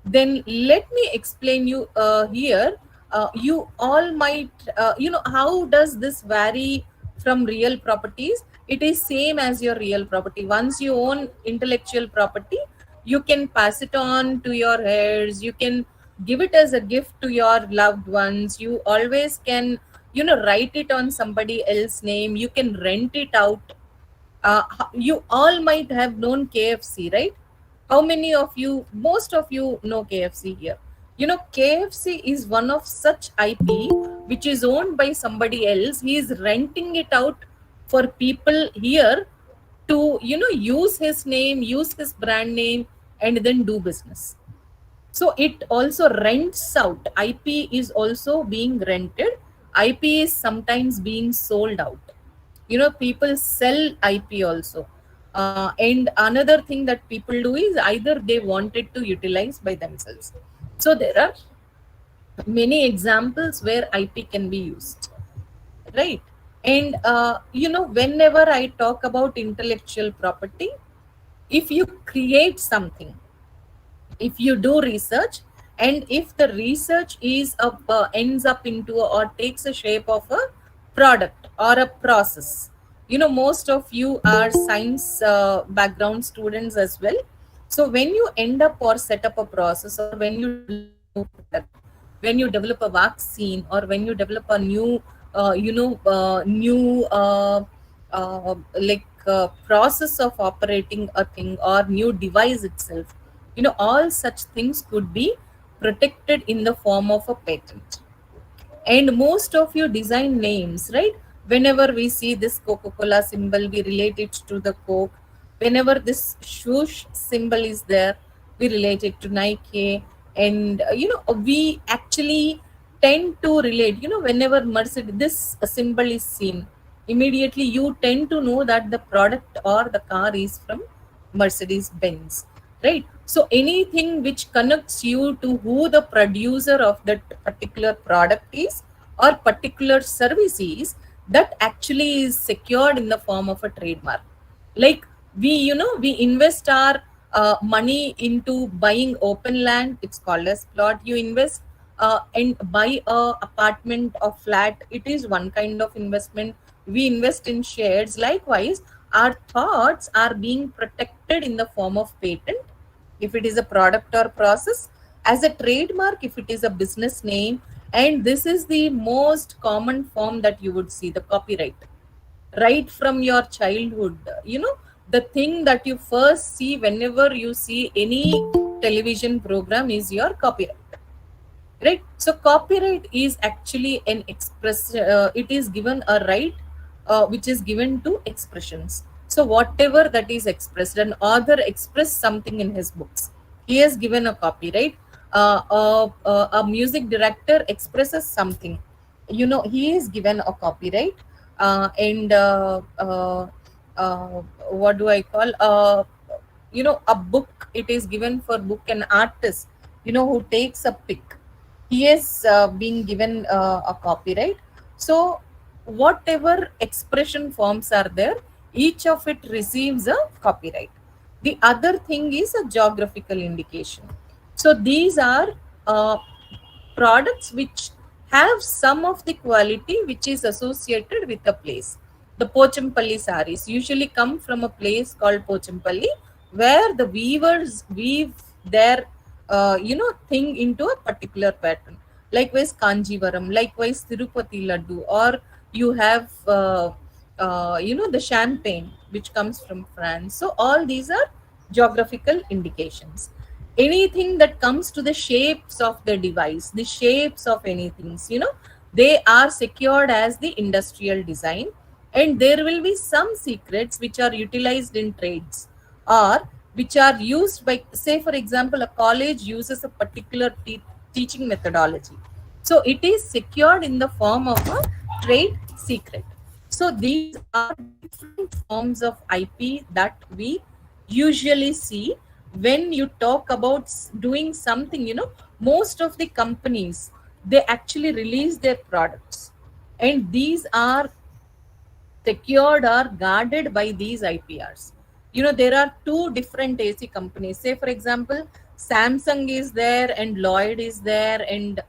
Then let me explain you here. You all might, how does this vary from real properties? It is same as your real property. Once you own intellectual property, you can pass it on to your heirs, you can give it as a gift to your loved ones, you always can, write it on somebody else's name, you can rent it out. You all might have known KFC, right? How many of you, most of you know KFC here? KFC is one of such IP which is owned by somebody else. He is renting it out for people here to, use his name, use his brand name, and then do business. So it also rents out. IP is also being rented. IP is sometimes being sold out. People sell IP also. And another thing that people do is either they want it to utilize by themselves. So there are many examples where IP can be used, right? And whenever I talk about intellectual property, if you create something, if you do research, and if the research is ends up into or takes a shape of a product or a process, most of you are science background students as well. So when you end up or set up a process, or when you develop a new product, when you develop a vaccine, or when you develop a new new process of operating a thing or new device itself, all such things could be protected in the form of a patent. And most of you design names, right? Whenever we see this Coca-Cola symbol, we relate it to the Coke. Whenever this swoosh symbol is there, we relate it to Nike. And we actually tend to relate, whenever Mercedes this symbol is seen, immediately you tend to know that the product or the car is from Mercedes Benz, right? So anything which connects you to who the producer of that particular product is or particular service is, that actually is secured in the form of a trademark. Like we invest our money into buying open land, it's called as plot. You invest and buy a apartment or flat, it is one kind of investment. We invest in shares. Likewise, our thoughts are being protected in the form of patent, if it is a product or process, as a trademark if it is a business name, and this is the most common form that you would see, the copyright. Right from your childhood, the thing that you first see whenever you see any television program is your copyright, right? So copyright is actually an express, it is given a right which is given to expressions. So whatever that is expressed, an author expressed something in his books, he has given a copyright. A music director expresses something, he is given a copyright. And what do I call, a book, it is given for book. An artist, who takes a pic, he is being given a copyright. So whatever expression forms are there, each of it receives a copyright. The other thing is a geographical indication. So these are uh, products which have some of the quality which is associated with a place. The Pochampalli saris usually come from a place called Pochampalli, where the weavers weave their thing into a particular pattern. Likewise Kanjivaram, likewise Tirupati Laddu, or you have the champagne which comes from France. So all these are geographical indications. Anything that comes to the shapes of the device, the shapes of anything, they are secured as the industrial design. And there will be some secrets which are utilized in trades, or which are used by, say for example, a college uses a particular teaching methodology, so it is secured in the form of a trade secret. So these are different forms of IP that we usually see when you talk about doing something. Most of the companies, they actually release their products, and these are secured or guarded by these IPRs. There are two different AC companies. Say, for example, Samsung is there and Lloyd is there, and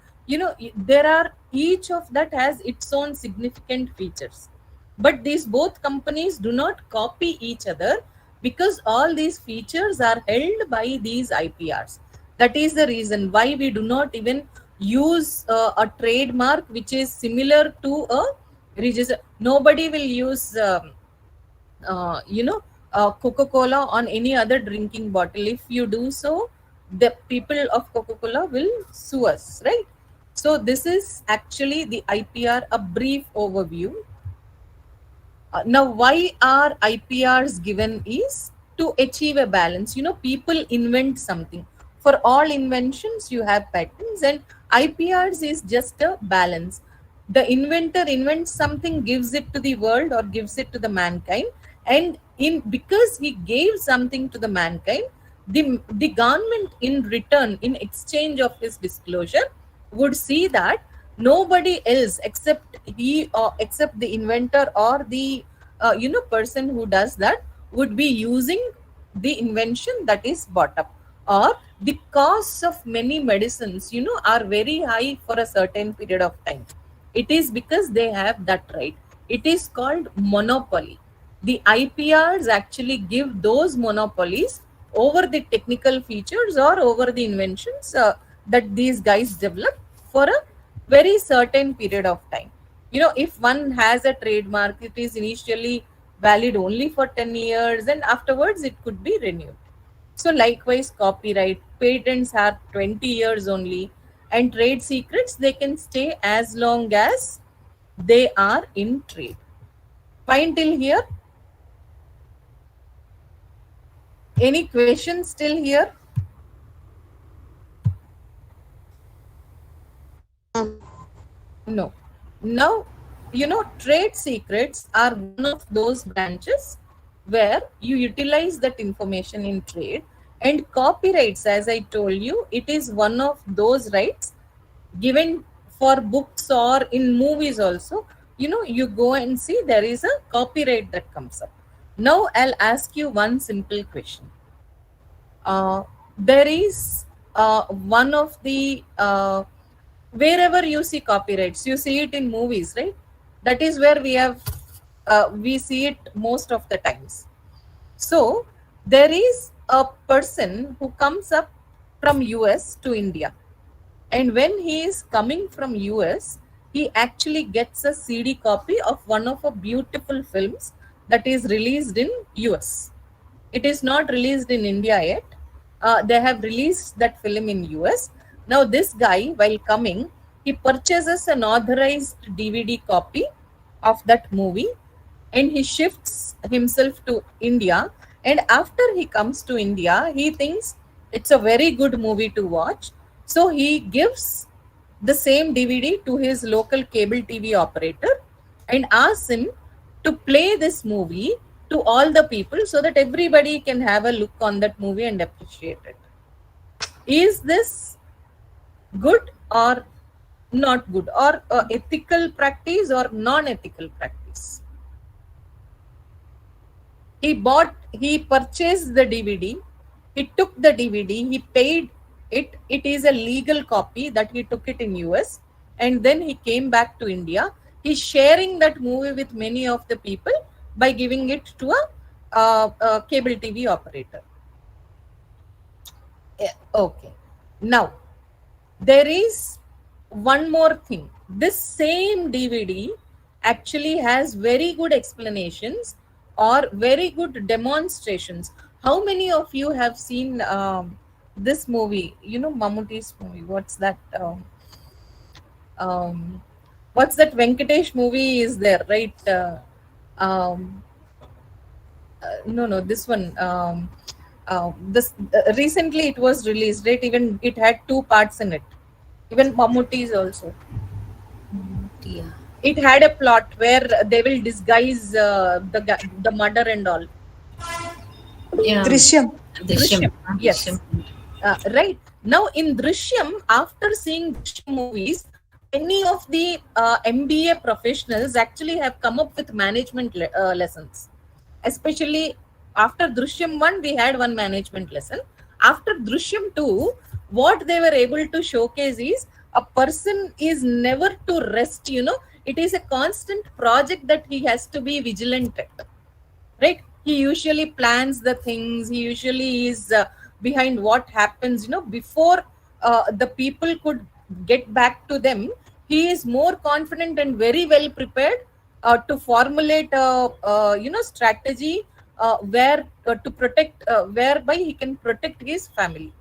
there are, each of that has its own significant features. But these both companies do not copy each other, because all these features are held by these IPRs. That is the reason why we do not even use a trademark which is similar to a register. Nobody will use Coca-Cola on any other drinking bottle. If you do so, the people of Coca-Cola will sue us, right? So this is actually the IPR, a brief overview. Now, why are IPRs given is to achieve a balance. People invent something. For all inventions, you have patents, and IPRs is just a balance. The inventor invents something, gives it to the world or gives it to the mankind, and because he gave something to the mankind, the government in return, in exchange of his disclosure, would see that nobody else except he, or except the inventor or the person who does that, would be using the invention that is bought up. Or the costs of many medicines are very high for a certain period of time. It is because they have that right. It is called monopoly. The IPRs actually give those monopolies over the technical features or over the inventions that these guys develop for a very certain period of time. If one has a trademark, it is initially valid only for 10 years, and afterwards it could be renewed. So likewise, copyright, patents are 20 years only, and trade secrets, they can stay as long as they are in trade. Fine till here? Any questions still here? No. No. Now, trade secrets are one of those branches where you utilize that information in trade. And copyrights, as I told you, it is one of those rights given for books or in movies also. You go and see there is a copyright that comes up. Now, I'll ask you one simple question. There is one of the wherever you see copyrights, you see it in movies, right? That is where we see it most of the times. So there is a person who comes up from US to India, and when he is coming from US, he actually gets a CD copy of one of a beautiful films that is released in US. It is not released in India yet. They have released that film in US. Now this guy, while coming, he purchases an authorized DVD copy of that movie, and he shifts himself to India. And after he comes to India, he thinks it's a very good movie to watch. So he gives the same DVD to his local cable TV operator and asks him to play this movie to all the people so that everybody can have a look on that movie and appreciate it. Is this good or not good, or ethical practice or non-ethical practice? He purchased the DVD, he took the DVD, he paid it. It is a legal copy that he took it in US, and then he came back to India. He's sharing that movie with many of the people by giving it to a cable TV operator. Okay. Now, there is one more thing. This same DVD actually has very good explanations or very good demonstrations. How many of you have seen this movie? You know, Mammootty's movie. What's that? What's that Venkatesh movie is there, right? No, this one. This recently it was released, right? Even it had 2 parts in it. Even Mammootty's also. Yeah. It had a plot where they will disguise the murder and all. Yeah. Drishyam. Drishyam. Yes. Drishyam. Right. Now in Drishyam, after seeing Drishyam movies, many of the MBA professionals actually have come up with management lessons. Especially after Drishyam 1, we had one management lesson. After Drishyam 2, what they were able to showcase is a person is never to rest, it is a constant project that he has to be vigilant at, right? He usually plans the things, he usually is behind what happens, before the people could get back to them. He is more confident and very well prepared to formulate a strategy where to protect whereby he can protect his family,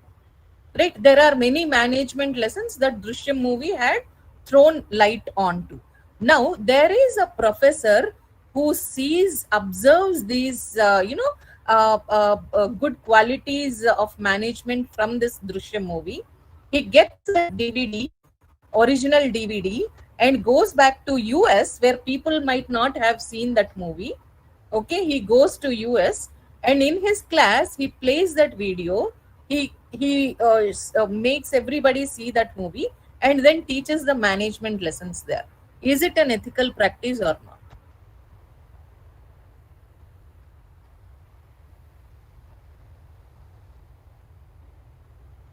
right? There are many management lessons that Drishyam movie had thrown light onto. Now there is a professor who observes these good qualities of management from this Drishyam movie. He gets a DVD, original DVD, and goes back to US where people might not have seen that movie. Okay, he goes to US, and in his class he plays that video. He makes everybody see that movie and then teaches the management lessons there. Is it an ethical practice or not?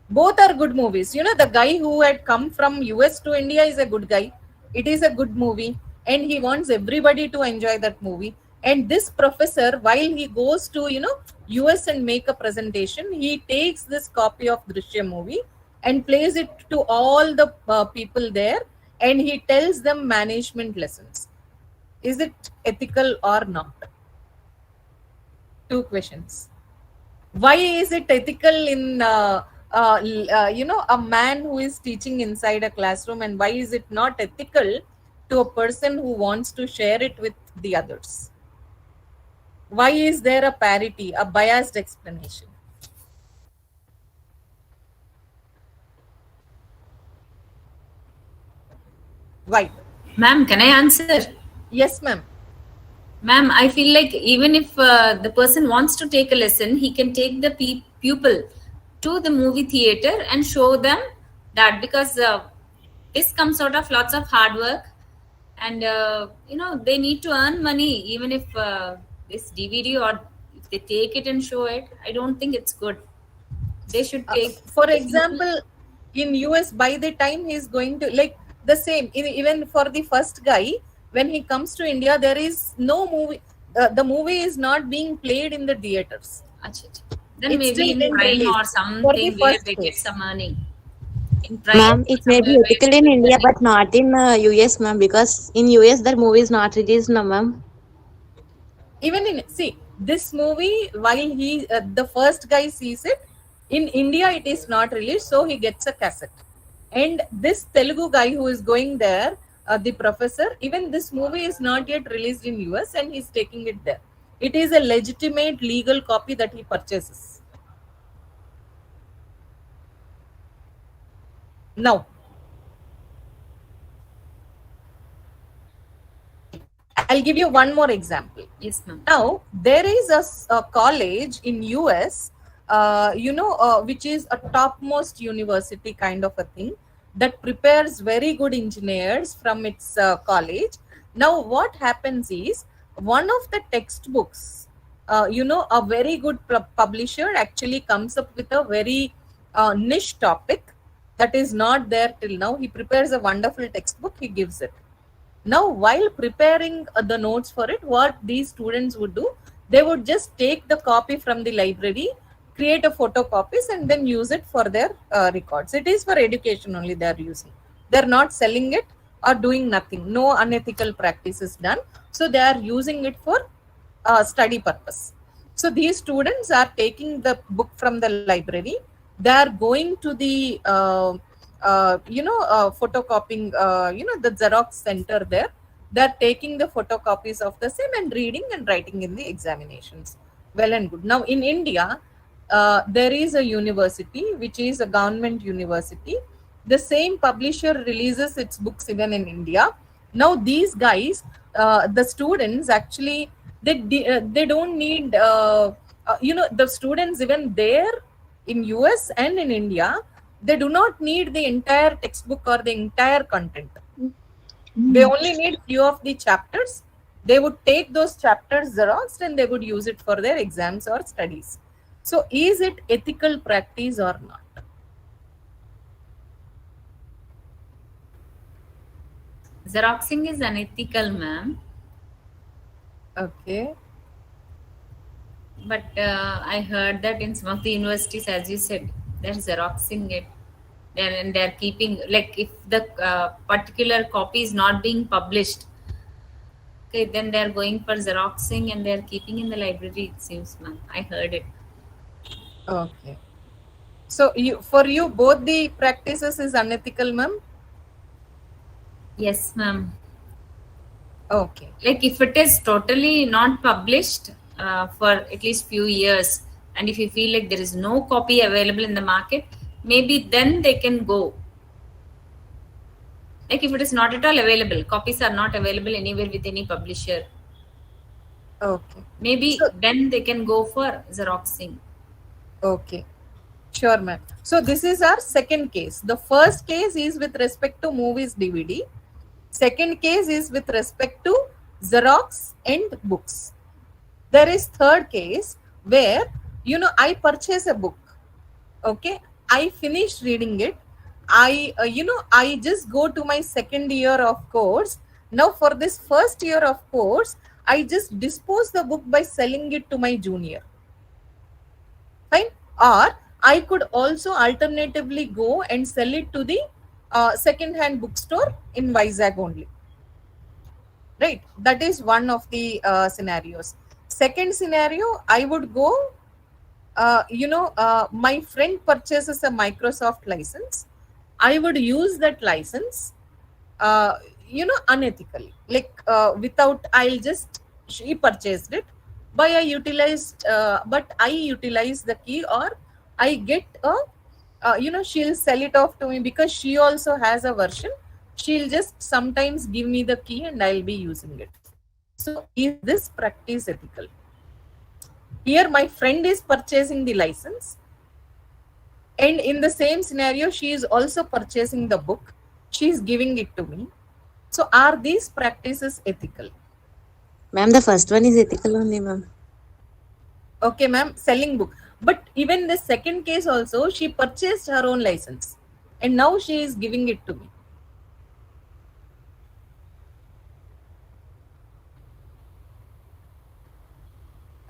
Both are good movies. The guy who had come from US to India is a good guy. It is a good movie, and he wants everybody to enjoy that movie. And this professor, while he goes to US and make a presentation, he takes this copy of Drishyam movie and plays it to all the people there, and he tells them management lessons. Is it ethical or not? 2 questions. Why is it ethical in a man who is teaching inside a classroom, and why is it not ethical to a person who wants to share it with the others? Why is there a parity, a biased explanation? Why? Ma'am, can I answer? Yes, ma'am. Ma'am, I feel like even if the person wants to take a lesson, he can take the pupil to the movie theater and show them that, because this comes out of lots of hard work, and they need to earn money. Even if this DVD, or if they take it and show it, I don't think it's good. They should take. For example, in US, by the time he's going to, like, the same, even for the first guy, when he comes to India, there is no movie. The movie is not being played in the theaters. Acha, acha. Then It's maybe still in been Prime or released for the something where first they get case. some money. In Prime, Ma'am, it may be somewhere where ethical they in get India, money. but not in US, ma'am, because in US the movie is not released, no, ma'am. Even in, see, this movie, while he the first guy sees it, in India it is not released, so he gets a cassette. And this Telugu guy who is going there, the professor, even this movie is not yet released in US, and he's taking it there. It is a legitimate legal copy that he purchases. Now, I'll give you one more example. Yes, ma'am. Now, there is a college in US, which is a topmost university kind of a thing that prepares very good engineers from its college. Now, what happens is, one of the textbooks, a very good publisher actually comes up with a very niche topic that is not there till now. He prepares a wonderful textbook, he gives it. Now, while preparing the notes for it, what these students would do, they would just take the copy from the library, create a photocopies, and then use it for their records. It is for education only they are using. They're not selling it or doing nothing. No unethical practice is done. So they are using it for study purpose. So these students are taking the book from the library. They are going to the photocopying, the Xerox center there. They're taking the photocopies of the same and reading and writing in the examinations. Well and good. Now, in India, there is a university which is a government university. The same publisher releases its books even in India. Now, these guys, the students actually, they don't need, the students even there in US and in India, they do not need the entire textbook or the entire content. They only need few of the chapters. They would take those chapters Xeroxed and they would use it for their exams or studies. So is it ethical practice or not? Xeroxing is unethical, ma'am. Okay. But I heard that in some of the universities, as you said, they're Xeroxing it. And they're keeping, like, if the particular copy is not being published, okay, then they're going for Xeroxing and they're keeping in the library, it seems, ma'am. I heard it. Okay. So for you, both the practices is unethical, ma'am? Yes, ma'am. Okay. Like, if it is totally not published for at least few years, and if you feel like there is no copy available in the market, maybe then they can go. Like, if it is not at all available, copies are not available anywhere with any publisher, Okay. maybe So, then they can go for Xeroxing. okay. Sure, ma'am. So this is our second case. The first case is with respect to movies DVD. Second case is with respect to Xerox and books. There is third case where, I purchase a book. Okay. I finish reading it. I just go to my second year of course. Now for this first year of course, I just dispose the book by selling it to my junior. Fine. Or I could also alternatively go and sell it to the second-hand bookstore in Vizag only. Right. That is one of the scenarios. Second scenario, I would go, my friend purchases a Microsoft license. I would use that license, unethically. Like without, she purchased it. But I utilize the key, or I get she'll sell it off to me because she also has a version. She'll just sometimes give me the key and I'll be using it. So is this practice ethical? Here my friend is purchasing the license, and in the same scenario she is also purchasing the book. She is giving it to me. So are these practices ethical? Ma'am, the first one is ethical only, ma'am. Okay, ma'am, selling book. But even the second case also, she purchased her own license, and now she is giving it to me.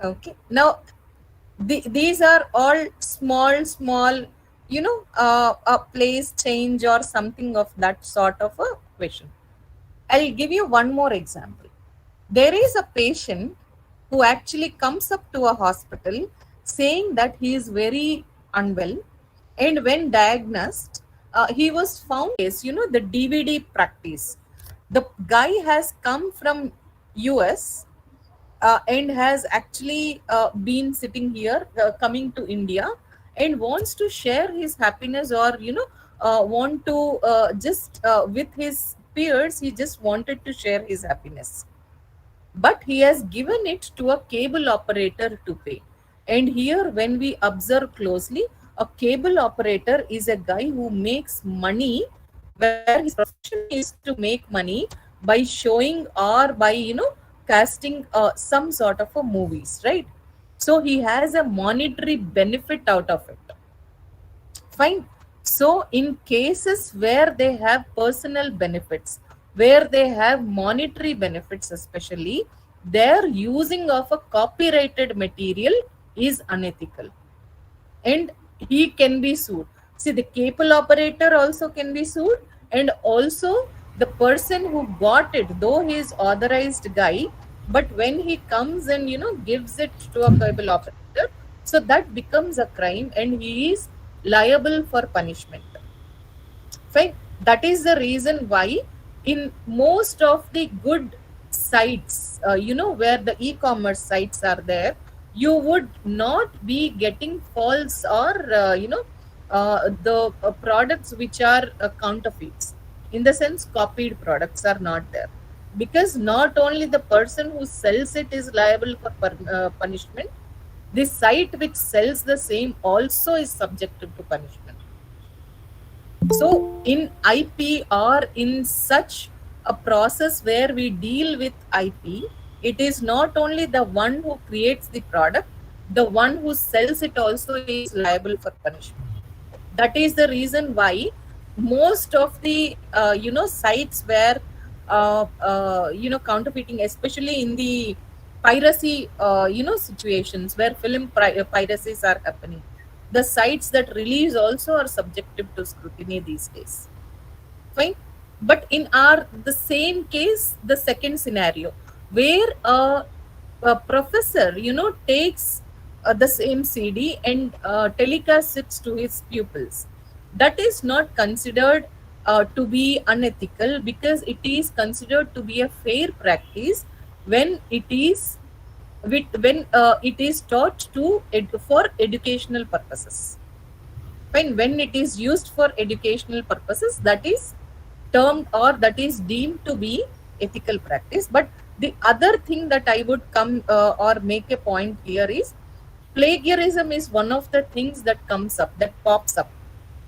Okay. Now, these are all small, a place change or something of that sort of a question. I'll give you one more example. There is a patient who actually comes up to a hospital saying that he is very unwell, and when diagnosed, he was found as, the DVD practice. The guy has come from US, and has actually been sitting here, coming to India, and wants to share his happiness, or want to just with his peers, he just wanted to share his happiness, but he has given it to a cable operator to pay. And here, when we observe closely, a cable operator is a guy who makes money, where his profession is to make money by showing, or by casting some sort of a movies, right? So he has a monetary benefit out of it. Fine. So, in cases where they have personal benefits, where they have monetary benefits, especially, their using of a copyrighted material is unethical, and he can be sued. See, the cable operator also can be sued, and also the person who got it, though he is authorized guy, but when he comes and gives it to a cable operator, so that becomes a crime, and he is liable for punishment. Fine. That is the reason why in most of the good sites, where the e-commerce sites are there, you would not be getting false, or the products which are counterfeits. In the sense, copied products are not there, because not only the person who sells it is liable for punishment, the site which sells the same also is subjected to punishment. So, in IP, or in such a process where we deal with IP, it is not only the one who creates the product, the one who sells it also is liable for punishment. That is the reason why most of the sites where counterfeiting, especially in the piracy situations where film piracies are happening, the sites that release also are subjective to scrutiny these days. Fine. But in our the same case, the second scenario, where a professor takes the same CD and telecasts it to his pupils, that is not considered to be unethical, because it is considered to be a fair practice when it is it is taught to for educational purposes. Fine. When it is used for educational purposes, that is termed, or that is deemed to be ethical practice. But the other thing that I would come or make a point here is, plagiarism is one of the things that comes up, that pops up.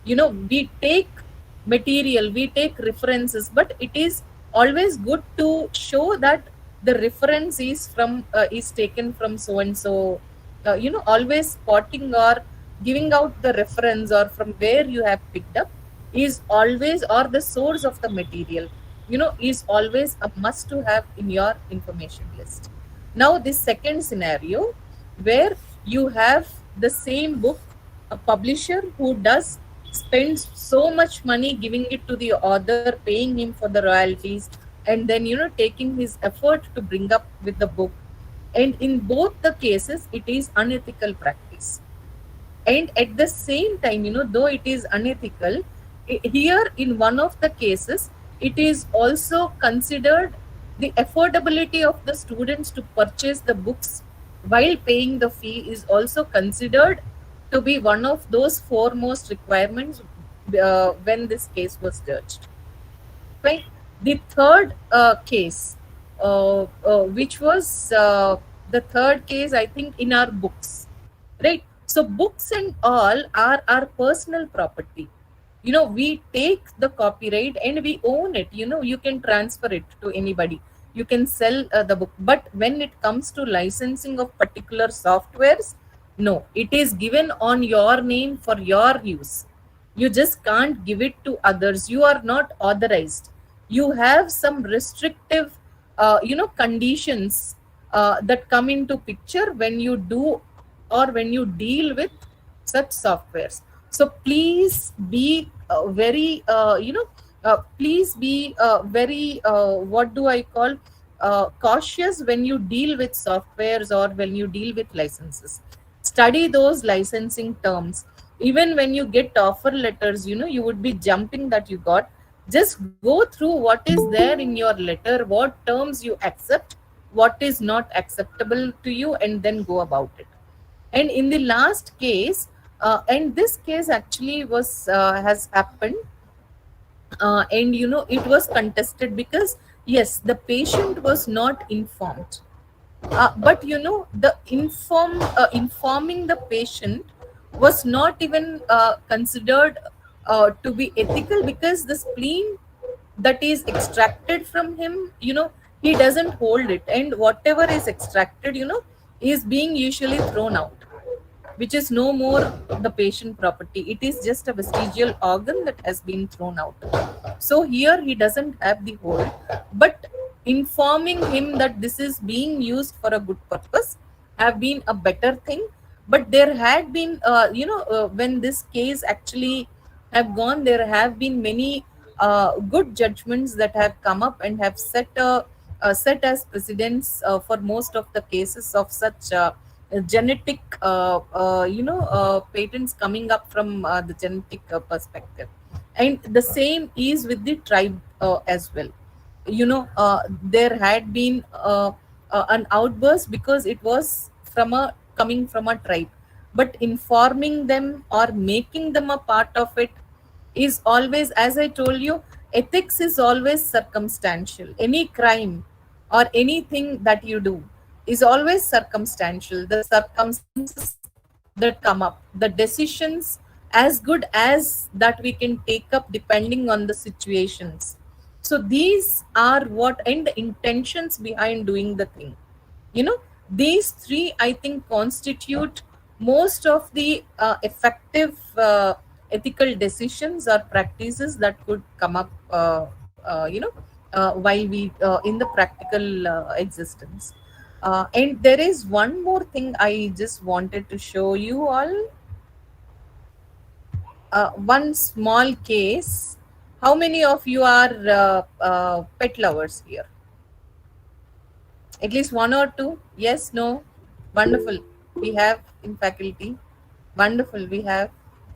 We take material, we take references, but it is always good to show that the reference is from is taken from so and so. Always spotting or giving out the reference, or from where you have picked up, is always, or the source of the material, is always a must to have in your information list. Now, this second scenario, where you have the same book, a publisher who does spends so much money giving it to the author, paying him for the royalties, and then taking his effort to bring up with the book, and in both the cases it is unethical practice. And at the same time, though it is unethical, here in one of the cases, it is also considered the affordability of the students to purchase the books while paying the fee is also considered to be one of those foremost requirements when this case was judged. Right? The third case, which was the third case, I think, in our books, right? So books and all are our personal property. We take the copyright and we own it. You can transfer it to anybody. You can sell the book. But when it comes to licensing of particular softwares, No, it is given on your name for your use. You just can't give it to others. You are not authorized. You have some restrictive, conditions that come into picture when you do or when you deal with such softwares. So please be please be very, what do I call, cautious when you deal with softwares or when you deal with licenses. Study those licensing terms. Even when you get offer letters, you would be jumping that you got. Just go through what is there in your letter, what terms you accept, what is not acceptable to you, and then go about it. And in the last case, and this case actually was has happened, and it was contested because yes, the patient was not informed, but the informing the patient was not even considered to be ethical, because the spleen that is extracted from him, he doesn't hold it, and whatever is extracted, is being usually thrown out, which is no more the patient property. It is just a vestigial organ that has been thrown out. So here he doesn't have the hold, but informing him that this is being used for a good purpose have been a better thing. But there had been, when this case actually have gone, there have been many good judgments that have come up and have set as precedents for most of the cases of such genetic patents coming up from the genetic perspective. And the same is with the tribe as well. There had been an outburst because it was from a coming from a tribe, but informing them or making them a part of it is always, as I told you, ethics is always circumstantial. Any crime or anything that you do is always circumstantial. The circumstances that come up, the decisions as good as that we can take up depending on the situations. So these are what, and the intentions behind doing the thing. These three, I think, constitute most of the effective ethical decisions or practices that could come up while we in the practical existence. And there is one more thing I just wanted to show you all. One small case. How many of you are pet lovers here? At least one or two? Yes, no? Wonderful. We have in faculty. Wonderful. We have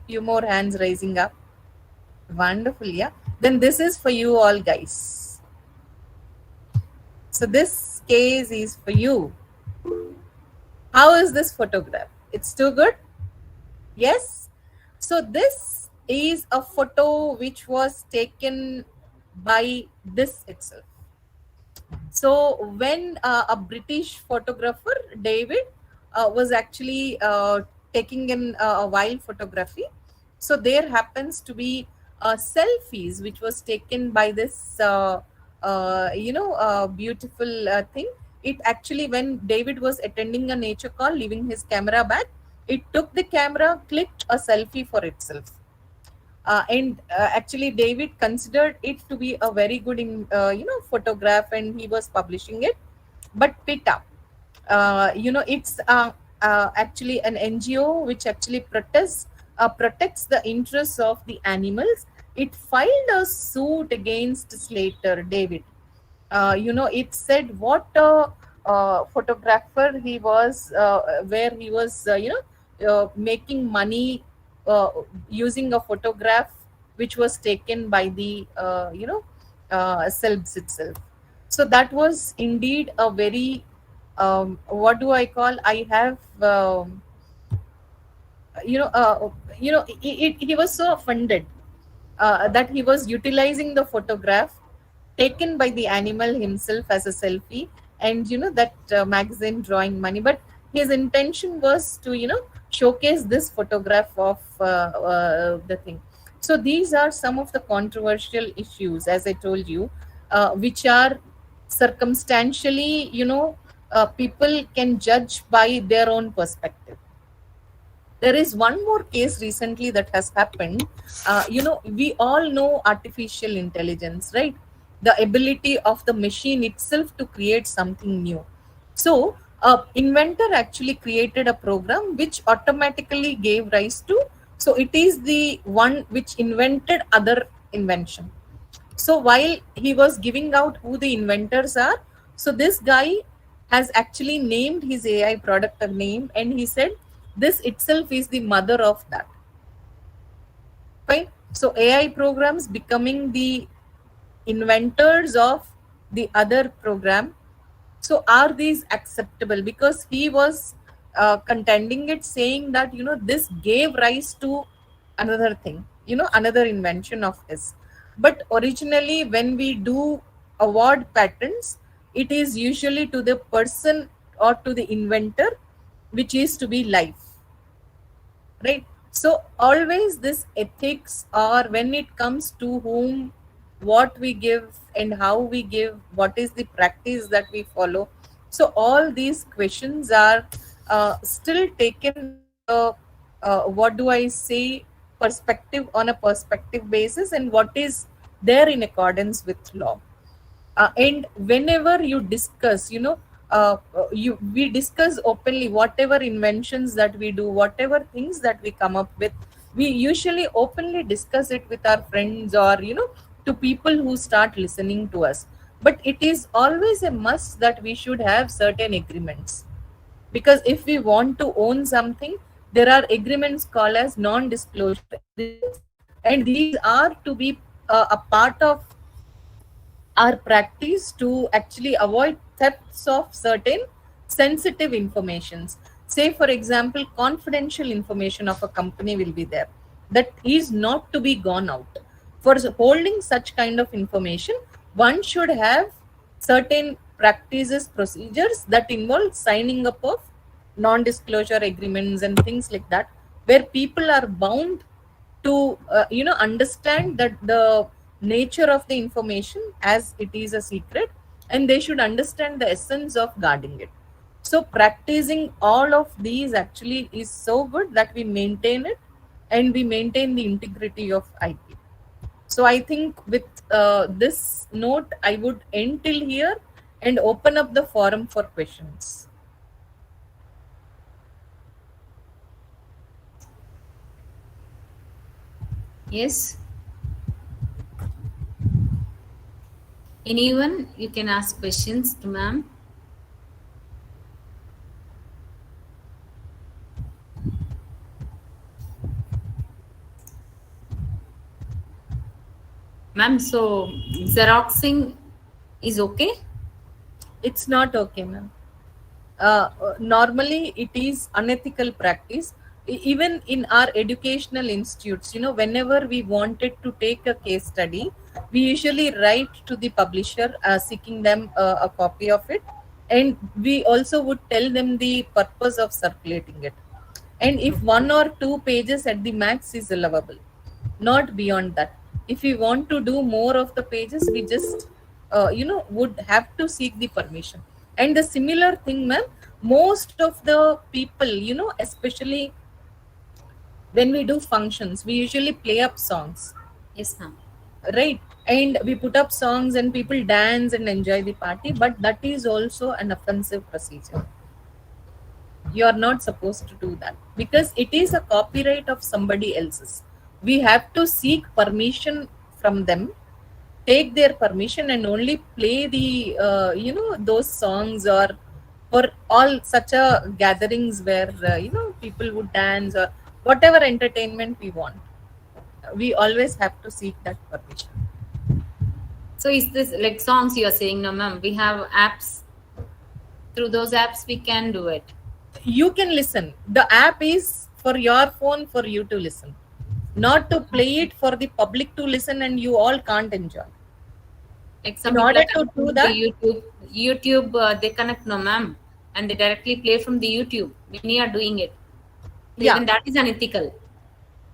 few more hands rising up. Wonderful. Yeah. Then this is for you all, guys. So this case is for you. How is this photograph? It's too good? Yes. So this is a photo which was taken by this itself. So when a British photographer, David, was actually taking in a wild photography, so there happens to be selfies which was taken by this beautiful thing. It actually, when David was attending a nature call, leaving his camera back, it took the camera, clicked a selfie for itself. And actually David considered it to be a very good photograph, and he was publishing it. But PETA, it's actually an NGO which actually protects the interests of the animals. It filed a suit against Slater, David. It said what a photographer he was, where he was making money using a photograph which was taken by the celbs itself. So that was indeed a very what do I call, I have he was so offended that he was utilizing the photograph taken by the animal himself as a selfie, and that magazine drawing money. But his intention was to showcase this photograph of the thing. So these are some of the controversial issues, as I told you, which are circumstantially, people can judge by their own perspective. There is one more case recently that has happened. We all know artificial intelligence, right? The ability of the machine itself to create something new. So, a inventor actually created a program which automatically gave rise to. So, it is the one which invented other invention. So while he was giving out who the inventors are, so this guy has actually named his AI product a name, and he said this itself is the mother of that. Fine. So AI programs becoming the inventors of the other program. So are these acceptable? Because he was contending it, saying that this gave rise to another thing, another invention of his. But originally, when we do award patents, it is usually to the person or to the inventor, which is to be life, right? So always this ethics, or when it comes to whom, what we give and how we give, what is the practice that we follow, so all these questions are still taken with a what do I say, perspective, on a perspective basis, and what is there in accordance with law. And whenever you discuss, we discuss openly whatever inventions that we do, whatever things that we come up with, we usually openly discuss it with our friends, or to people who start listening to us. But it is always a must that we should have certain agreements, because if we want to own something, there are agreements called as non-disclosure agreements, and these are to be a part of our practice to actually avoid thefts of certain sensitive informations. Say, for example, confidential information of a company will be there that is not to be gone out. For holding such kind of information, one should have certain practices, procedures that involve signing up of non-disclosure agreements and things like that, where people are bound to understand that the nature of the information as it is a secret, and they should understand the essence of guarding it. So practicing all of these actually is so good that we maintain it, and we maintain the integrity of IP. So I think with this note, I would end till here and open up the forum for questions. Yes. Anyone, you can ask questions to ma'am. Ma'am, so Xeroxing is okay? It's not okay, ma'am. Normally it is unethical practice. Even in our educational institutes, whenever we wanted to take a case study, we usually write to the publisher seeking them a copy of it, and we also would tell them the purpose of circulating it, and if one or two pages at the max is allowable, not beyond that. If we want to do more of the pages, we just would have to seek the permission. And the similar thing, ma'am, most of the people, especially when we do functions, we usually play up songs, Yes, ma'am. right? And we put up songs and people dance and enjoy the party, but that is also an offensive procedure. You are not supposed to do that, because it is a copyright of somebody else's. We have to seek permission from them, take their permission, and only play the those songs, or for all such a gatherings where people would dance, or whatever entertainment we want, we always have to seek that permission. So is this like songs you are saying? No, ma'am. We have apps. Through those apps, we can do it. You can listen. The app is for your phone, for you to listen, not to play it for the public to listen and you all can't enjoy. Like some In people order are to connecting do that, YouTube, they connect, no, ma'am, and they directly play from the YouTube. Many are doing it. So yeah, even that is unethical.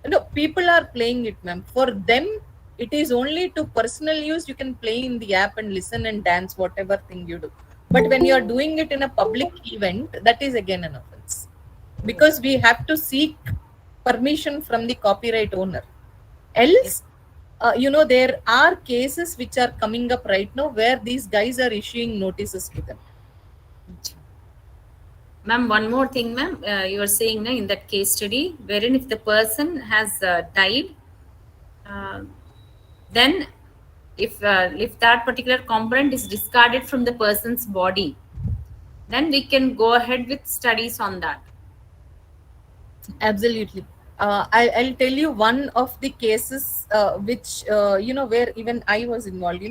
no, people are playing it, ma'am. For them, it is only to personal use. You can play in the app and listen and dance, whatever thing you do. But when you are doing it in a public event, that is again an offense. because we have to seek permission from the copyright owner. Yes. Else, there are cases which are coming up right now where these guys are issuing notices to them. Ma'am, one more thing, ma'am. You were saying in that case study, wherein if the person has died, uh, then if that particular component is discarded from the person's body, then we can go ahead with studies on that. Absolutely. I'll tell you one of the cases which, where even I was involved.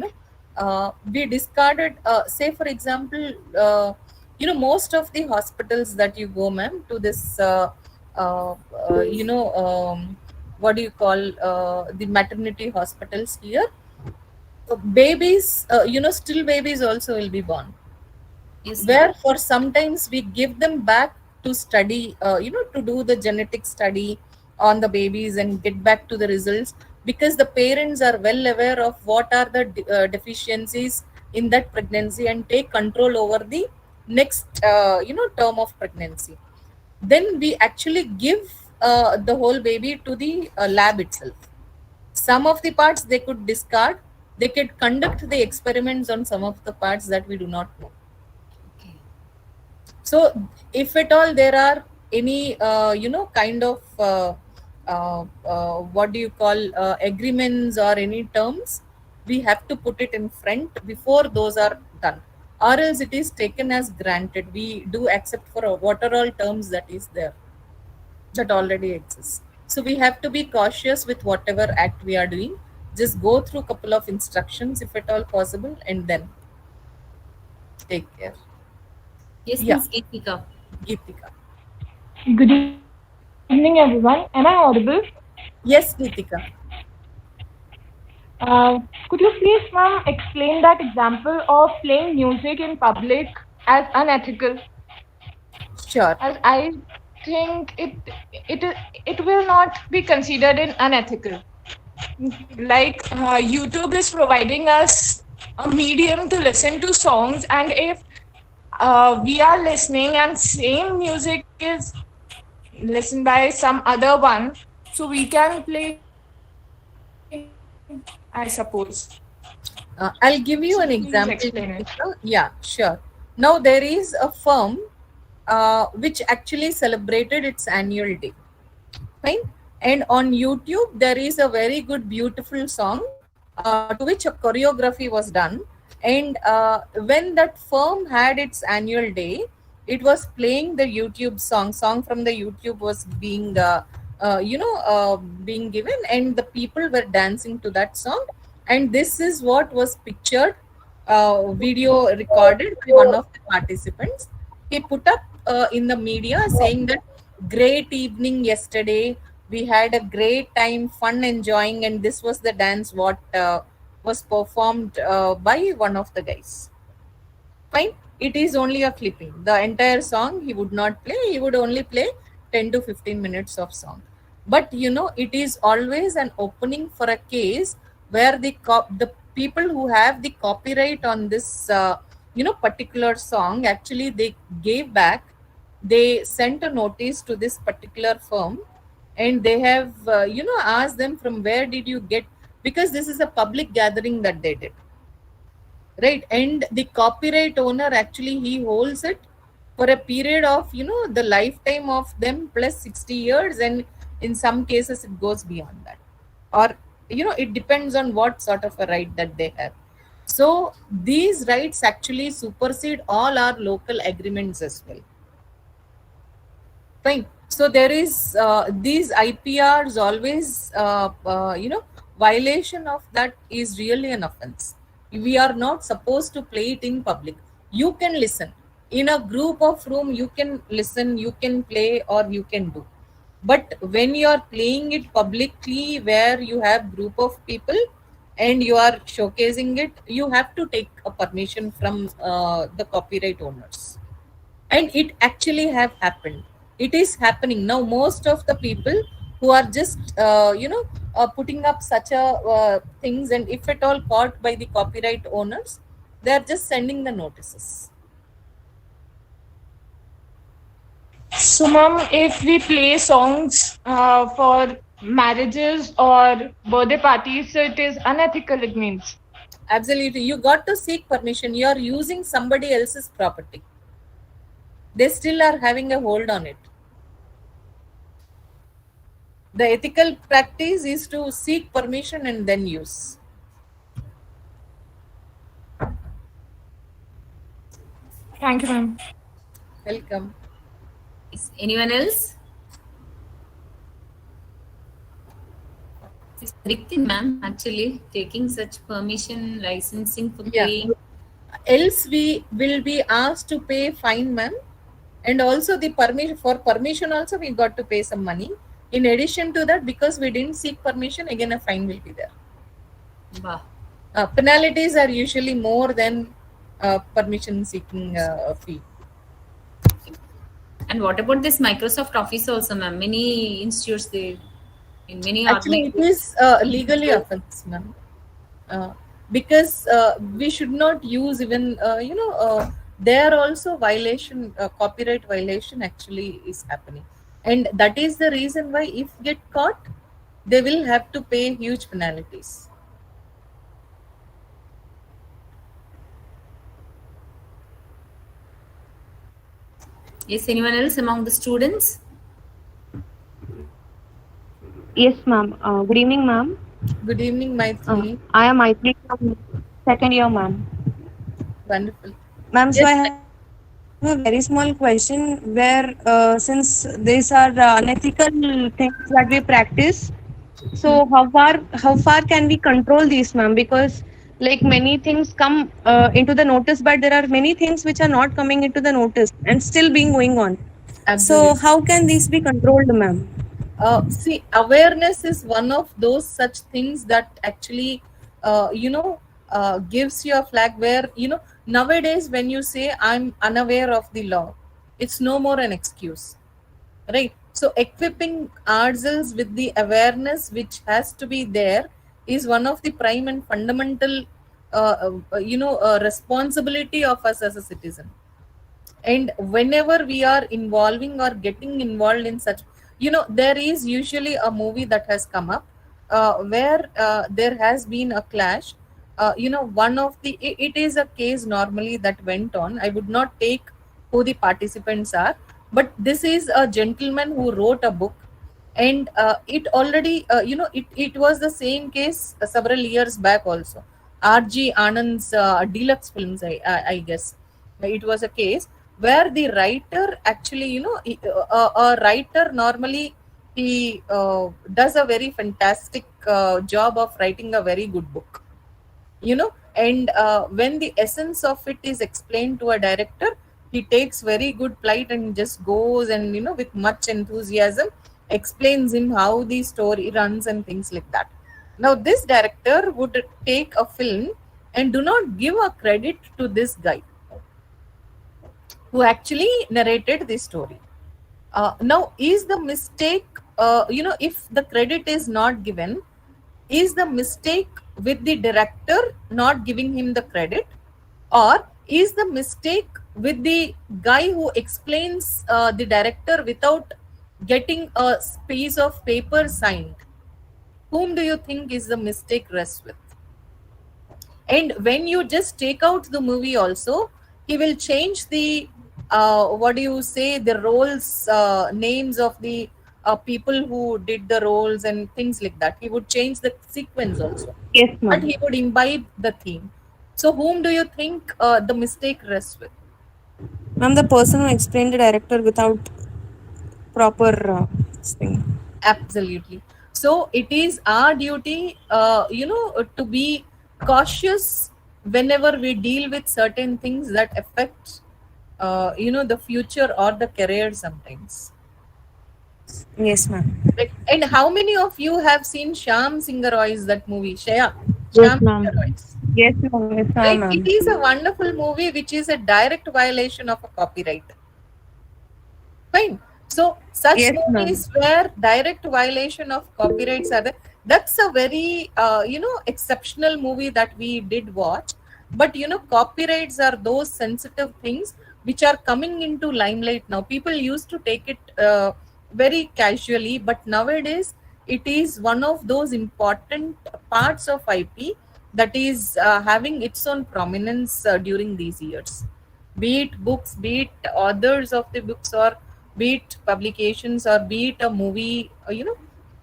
We discarded, say, for example, most of the hospitals that you go, ma'am, to this, uh, what do you call, the maternity hospitals here, babies, still babies also will be born, Yes, ma'am. where for sometimes we give them back to study, to do the genetic study on the babies and get back to the results, because the parents are well aware of what are the deficiencies in that pregnancy and take control over the next term of pregnancy. Then we actually give the whole baby to the lab itself. Some of the parts they could discard, they could conduct the experiments on some of the parts that we do not know. Okay. So if at all there are any kind of what do you call, agreements or any terms, we have to put it in front before those are done, or else it is taken as granted. We do accept for what are all terms that is there, that already exists. So we have to be cautious with whatever act we are doing. Just go through a couple of instructions if at all possible, and then take care. Yes, Yeah, Miss Geetika. Geetika. Good evening, everyone. Am I audible? Yes, Geetika. Could you please, ma'am, explain that example of playing music in public as unethical? Sure. As I think it it will not be considered in unethical. Like YouTube is providing us a medium to listen to songs, and if we are listening and same music is listened by some other one, so we can play, I suppose. So please I'll give you explain an it. example, Geetika. Yeah, sure. Now, there is a firm which actually celebrated its annual day. Fine. And on YouTube, there is a very good, beautiful song to which a choreography was done. And when that firm had its annual day, it was playing the YouTube song from the YouTube was being, being given, and the people were dancing to that song. And this is what was pictured, video recorded by one of the participants. He put up in the media saying that great evening yesterday, we had a great time, fun enjoying, and this was the dance what was performed by one of the guys. Fine. It is only a clipping. The entire song he would not play. He would only play 10 to 15 minutes of song. But it is always an opening for a case where the people who have the copyright on this particular song, actually they gave back. They sent a notice to this particular firm, and they have asked them, from where did you get, because this is a public gathering that they did, right? And the copyright owner, actually he holds it for a period of the lifetime of them plus 60 years, and in some cases it goes beyond that, or it depends on what sort of a right that they have. So these rights actually supersede all our local agreements as well. Fine. So there is these IPRs always, violation of that is really an offense. We are not supposed to play it in public. You can listen in a group of room. You can listen. You can play, or you can do. But when you are playing it publicly, where you have group of people and you are showcasing it, you have to take a permission from the copyright owners. And it actually have happened. It is happening now. Most of the people who are just putting up such a things, and if at all caught by the copyright owners, they are just sending the notices. So, ma'am, if we play songs for marriages or birthday parties, so it is unethical, it means. Absolutely. You got to seek permission. You are using somebody else's property. They still are having a hold on it. The ethical practice is to seek permission and then use. Thank you, ma'am. Welcome. Is anyone else? It's a big thing, ma'am, actually, taking such permission, licensing for Yeah. paying. Else we will be asked to pay fine, ma'am. And also the permission, for permission also we got to pay some money. In addition to that, because we didn't seek permission, again a fine will be there. Bah. Penalties are usually more than permission seeking fee. And what about this Microsoft Office also, ma'am? Many institutes, they, in many Actually, it is legally offense, ma'am. Because we should not use even there also violation, copyright violation actually is happening, and that is the reason why if get caught, they will have to pay huge penalties. Yes, anyone else among the students? Yes, ma'am. Good evening, ma'am. Good evening, Maitri. I am Maitri from second year, ma'am. Wonderful. Ma'am, so Yes, I have a very small question where since these are unethical things that we practice, so how far can we control these, ma'am? Because like many things come into the notice, but there are many things which are not coming into the notice and still being going on. So absolutely. how can these be controlled, ma'am? See, awareness is one of those such things that actually gives you a flag where nowadays when you say I'm unaware of the law, it's no more an excuse, right? So equipping ourselves with the awareness which has to be there is one of the prime and fundamental responsibility of us as a citizen. And whenever we are involving or getting involved in such, there is usually a movie that has come up where there has been a clash. One of the it is a case normally that went on. I would not take who the participants are, but this is a gentleman who wrote a book, and it already it was the same case several years back also. RG Anand's deluxe films, I guess it was a case where the writer actually, a writer normally he does a very fantastic job of writing a very good book, and when the essence of it is explained to a director, he takes very good plight and just goes and with much enthusiasm explains him how the story runs and things like that. Now this director would take a film and do not give a credit to this guy who actually narrated the story. Now, is the mistake, if the credit is not given, is the mistake with the director not giving him the credit, or is the mistake with the guy who explains the director without getting a piece of paper signed? Whom do you think is the mistake rests with? And when you just take out the movie also, he will change the what do you say, the roles, names of the people who did the roles and things like that. He would change the sequence also, Yes, but ma'am. he would imbibe the theme. So whom do you think the mistake rests with? Ma'am, the person who explained the director without proper thing. Absolutely. So it is our duty, to be cautious whenever we deal with certain things that affect, the future or the career sometimes. Yes, ma'am. Like, and how many of you have seen Shyam Singh Roy's that movie, Shaya? Yes, Shyam ma'am. Singh Roy's. Yes, ma'am. Yes, Right? ma'am. It is a wonderful movie which is a direct violation of a copyright. Fine. So such Yes, ma'am. movies where direct violation of copyrights are there, that's a very exceptional movie that we did watch. But copyrights are those sensitive things which are coming into limelight now. People used to take it very casually, but nowadays it is one of those important parts of IP that is having its own prominence during these years. Be it books, be it authors of the books, or be it publications, or be it a movie,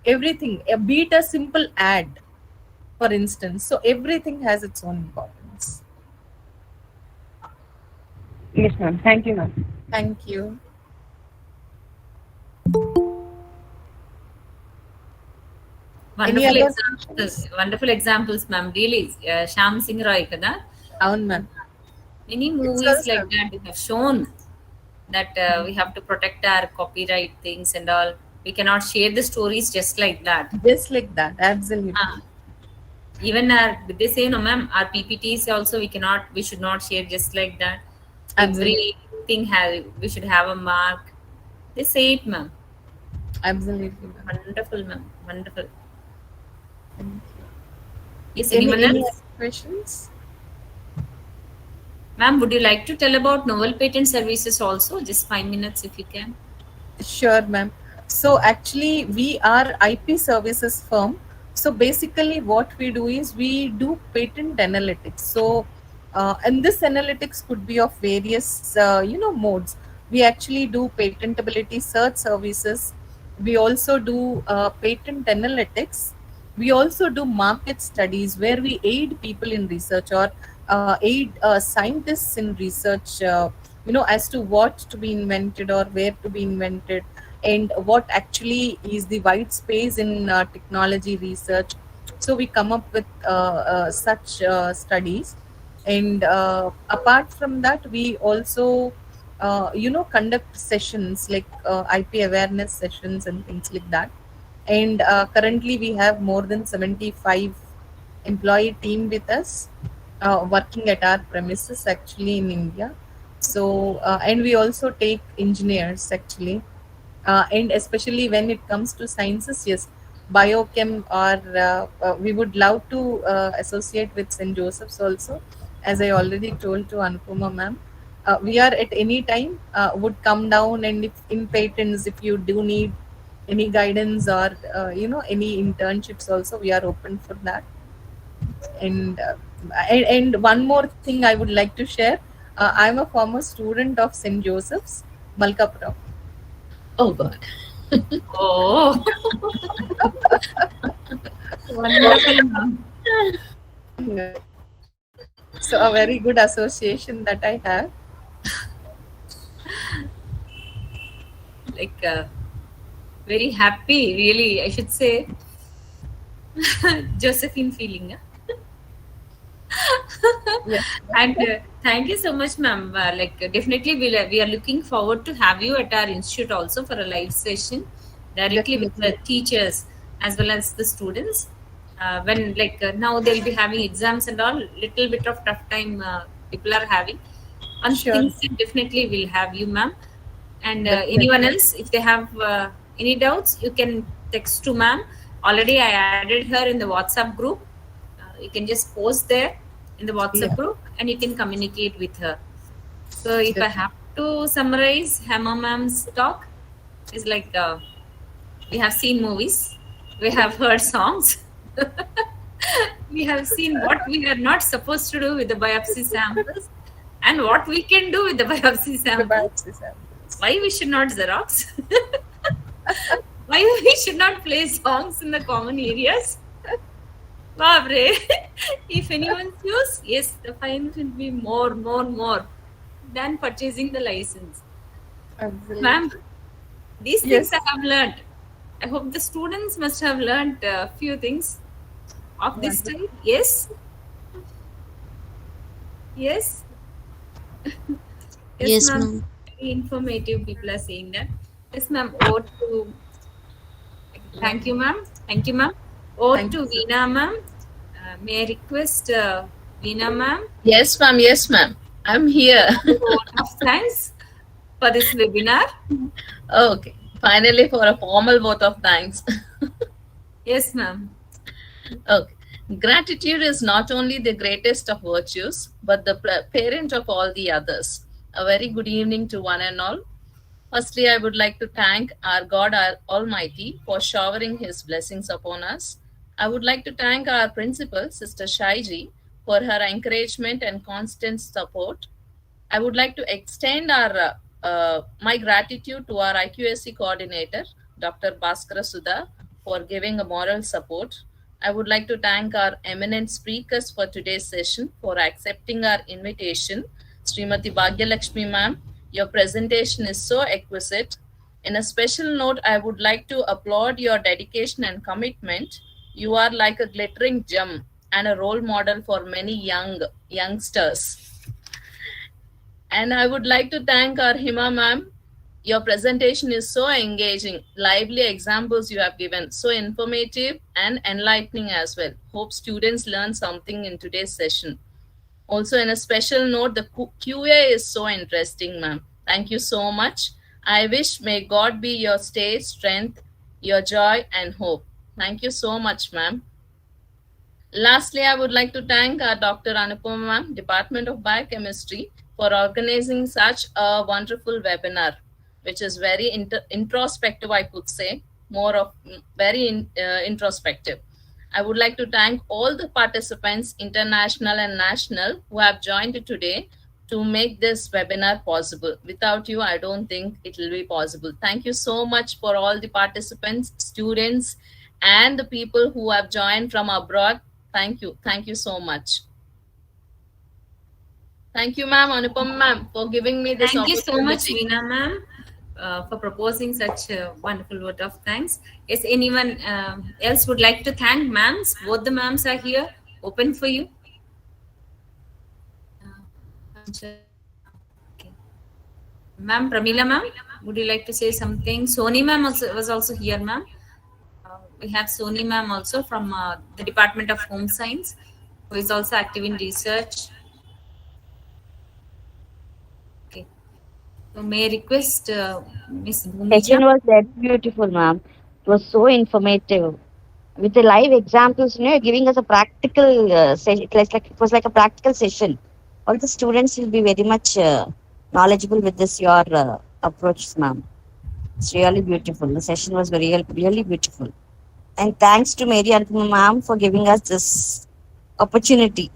everything, be it a simple ad, for instance. So everything has its own importance. Yes, ma'am. Thank you, ma'am. Thank you. Any Wonderful other examples, questions? wonderful examples, ma'am. Really, Sham Singh Roy, kada? Avun, ma'am. Many It's movies like also that have shown that we have to protect our copyright things and all. We cannot share the stories just like that. just like that. Absolutely. Even our, they say, no, ma'am, our PPTs also we should not share just like that. Absolutely. Everything we should have a mark. They say it, ma'am. Absolutely, ma'am. Wonderful, ma'am. Wonderful. Thank you. Yes, Any anyone other else? questions? Ma'am, would you like to tell about novel patent services also? Just 5 minutes if you can. Sure, ma'am. So actually, we are IP services firm. So basically, what we do is we do patent analytics. So, and this analytics could be of various, modes. We actually do patentability search services. We also do patent analytics. We also do market studies where we aid people in research, or aid scientists in research, as to what to be invented or where to be invented, and what actually is the white space in technology research. So we come up with such studies. And apart from that, we also conduct sessions like IP awareness sessions and things like that. And currently we have more than 75 employee team with us, working at our premises actually in India. So and we also take engineers actually, and especially when it comes to sciences, yes, biochem, or we would love to associate with St. Joseph's also, as I already told to Anupama ma'am. We are at any time would come down, and if in patents, if you do need any guidance, or any internships also, we are open for that. And one more thing I would like to share, I'm a former student of St. Joseph's, Malkapuram. Oh God. Oh, wonderful, ma'am. So a very good association that I have. Like, very happy, really, I should say. Josephine feeling. Yes. And thank you so much, ma'am. Definitely, we are looking forward to have you at our institute also for a live session directly with the Definitely. teachers as well as the students. When now they'll be having exams and all, little bit of tough time people are having. On Sure. things, definitely we'll have you, ma'am. And Definitely. anyone else, if they have any doubts, you can text to ma'am. Already I added her in the WhatsApp group. You can just post there in the WhatsApp Yeah. group and you can communicate with her. So if I have to summarize Hema ma'am's talk, is like we have seen movies, we have heard songs, we have seen what we are not supposed to do with the biopsy samples and what we can do with the biopsy The samples. biopsy samples. Why we should not Xerox? Why we should not play songs in the common areas? Babre. If anyone's use, yes, the fine will be more than purchasing the license. Absolutely. Ma'am, these Yes. things I have learned. I hope the students must have learned a few things of this type. Yes. Yes. Yes, ma'am. ma'am. Very informative. People are saying that. Yes, ma'am. Over to. Thank you, ma'am. Thank you, ma'am. Over Thank to you, sir. Veena, ma'am. May I request Veena, ma'am? Yes, ma'am. Yes, ma'am. I'm here. Thanks for this webinar. Okay. Finally, for a formal vote of thanks. Yes, ma'am. Okay. Gratitude is not only the greatest of virtues, but the parent of all the others. A very good evening to one and all. Firstly, I would like to thank our God our Almighty for showering His blessings upon us. I would like to thank our principal, Sister Shaiji, for her encouragement and constant support. I would like to extend my gratitude to our IQSC coordinator, Dr. Bhaskara Sudha, for giving a moral support. I would like to thank our eminent speakers for today's session for accepting our invitation. Srimati Bhagyalakshmi ma'am, your presentation is so exquisite. In a special note, I would like to applaud your dedication and commitment. You are like a glittering gem and a role model for many youngsters. And I would like to thank our Hima ma'am. Your presentation is so engaging, lively examples you have given, so informative and enlightening as well. Hope students learn something in today's session. Also, in a special note, the QA is so interesting, ma'am. Thank you so much. I wish may God be your stay, strength, your joy and hope. Thank you so much, ma'am. Lastly, I would like to thank our Dr. Anupama ma'am, Department of Biochemistry, for organizing such a wonderful webinar, which is very introspective, I could say, more of very introspective. I would like to thank all the participants, international and national, who have joined today to make this webinar possible. Without you, I don't think it will be possible. Thank you so much for all the participants, students, and the people who have joined from abroad. Thank you. Thank you so much. Thank you, ma'am, Anupam ma'am, for giving me this opportunity. Thank you so much, Veena ma'am, for proposing such a wonderful vote of thanks. Yes, anyone else would like to thank ma'ams? Both the ma'ams are here, open for you. Okay. Ma'am, Pramila ma'am, would you like to say something? Soni ma'am was also here, ma'am. We have Soni ma'am also from the Department of Home Science, who is also active in research. Okay. So may I request Miss Bhumija? Session was very beautiful, ma'am. It was so informative. With the live examples, you're giving us a practical session. It was like a practical session. All the students will be very much knowledgeable with this your approach, ma'am. It's really beautiful. The session was really beautiful. And thanks to Mary Anupama ma'am for giving us this opportunity.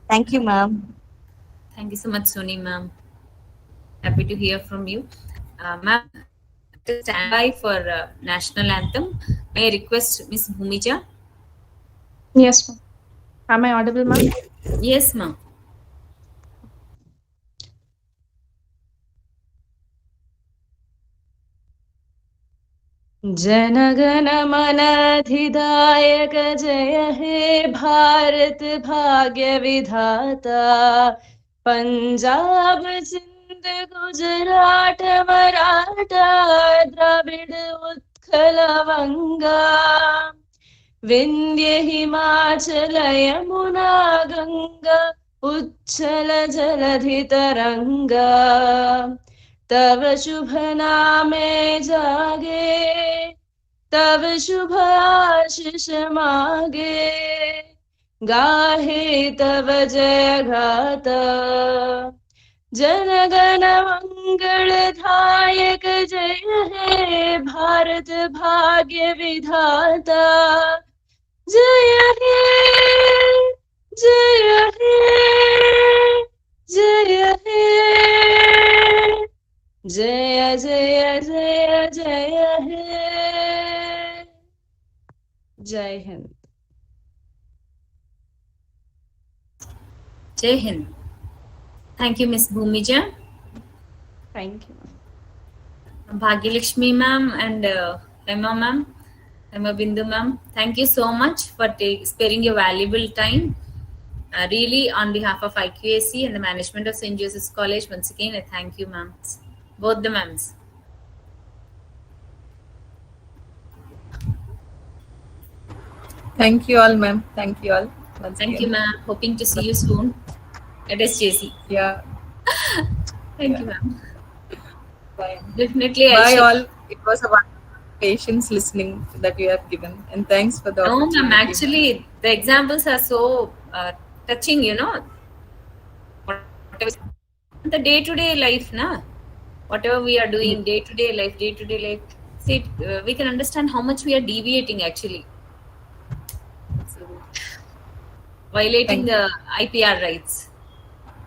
Thank you, ma'am. Thank you so much, Soni ma'am. Happy to hear from you. Ma'am, to stand by for national anthem. May I request Miss Bhumija? Yes, ma'am. Am I audible, ma'am? Yes, ma'am. जनगण मन अधिदायक जय हे भारत भाग्य विधाता पंजाब सिंध गुजरात मराठा द्रविड़ उत्कल वंगा विंध्य हिमाचल यमुना गंगा उच्छल जलधि तरंगा तव शुभ नामे जागे तव शुभ आशीष मागे गाहे तव जय गाता जनगण मंगल धायक जय हे भारत भाग्य विधाता जय हे जय हे जय हे जय जय जय जय हे जय Hind Jai Hind. Thank you, Miss Bhumija. Thank you. Bhagyalakshmi ma'am and Emma ma'am, Emma Bindu ma'am. Thank you so much for sparing your valuable time. Really, on behalf of IQAC and the management of St. Joseph's College, once again, I thank you, ma'ams. Both the ma'ams. Thank you all, ma'am. Thank you all. Thank you, ma'am. Hoping to see you soon at SJC. Yeah. Thank you, ma'am. Bye. Definitely. Bye, all. It was a wonderful patience listening that you have given, and thanks for the No, opportunity. ma'am. Actually, the examples are so touching, you know. the day-to-day life, na? Whatever we are doing, day-to-day life, see, we can understand how much we are deviating actually. So, violating the IPR rights.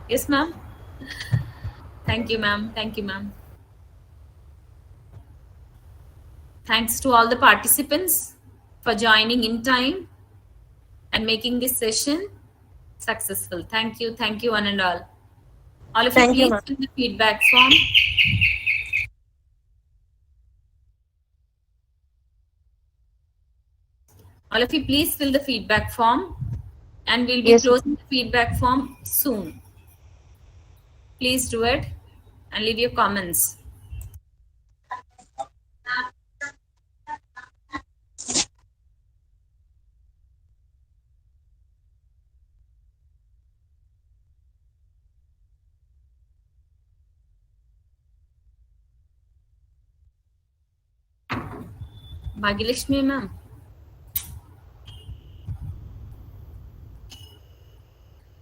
Yes, ma'am. Thank you, ma'am. Thank you, ma'am. Thanks to all the participants for joining in time and making this session successful. Thank you. Thank you, one and all. All of you, Thank you, please ma'am. fill the feedback form. All of you, please fill the feedback form, and we'll be Yes, closing the feedback form soon. Please do it and leave your comments. Bhagilakshmi, ma'am.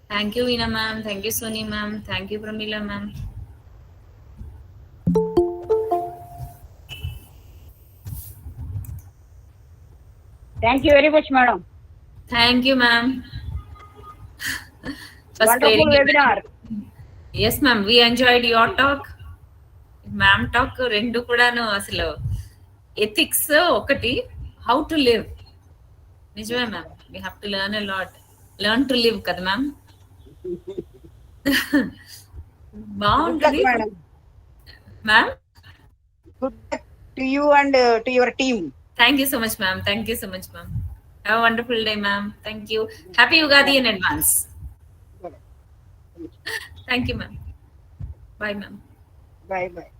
Thank you, Veena, ma'am. Thank you, Soni, ma'am. Thank you, Pramila, ma'am. Thank you very much, madam. Thank you, ma'am. For Wonderful sparing a webinar. Yes, ma'am. We enjoyed your talk. Ma'am talk rendu కూడాను అసలు ethics ఒకటి, how to live. నిజమే ma'am, we have to learn a lot. Learn to live కదా ma'am. బాగుంటది ma'am. Good luck to you and to your team. Thank you so much, ma'am. Thank you so much, ma'am. Have a wonderful day, ma'am. Thank you. Happy Ugadi in advance. Thank you, ma'am. Bye, ma'am. Bye bye.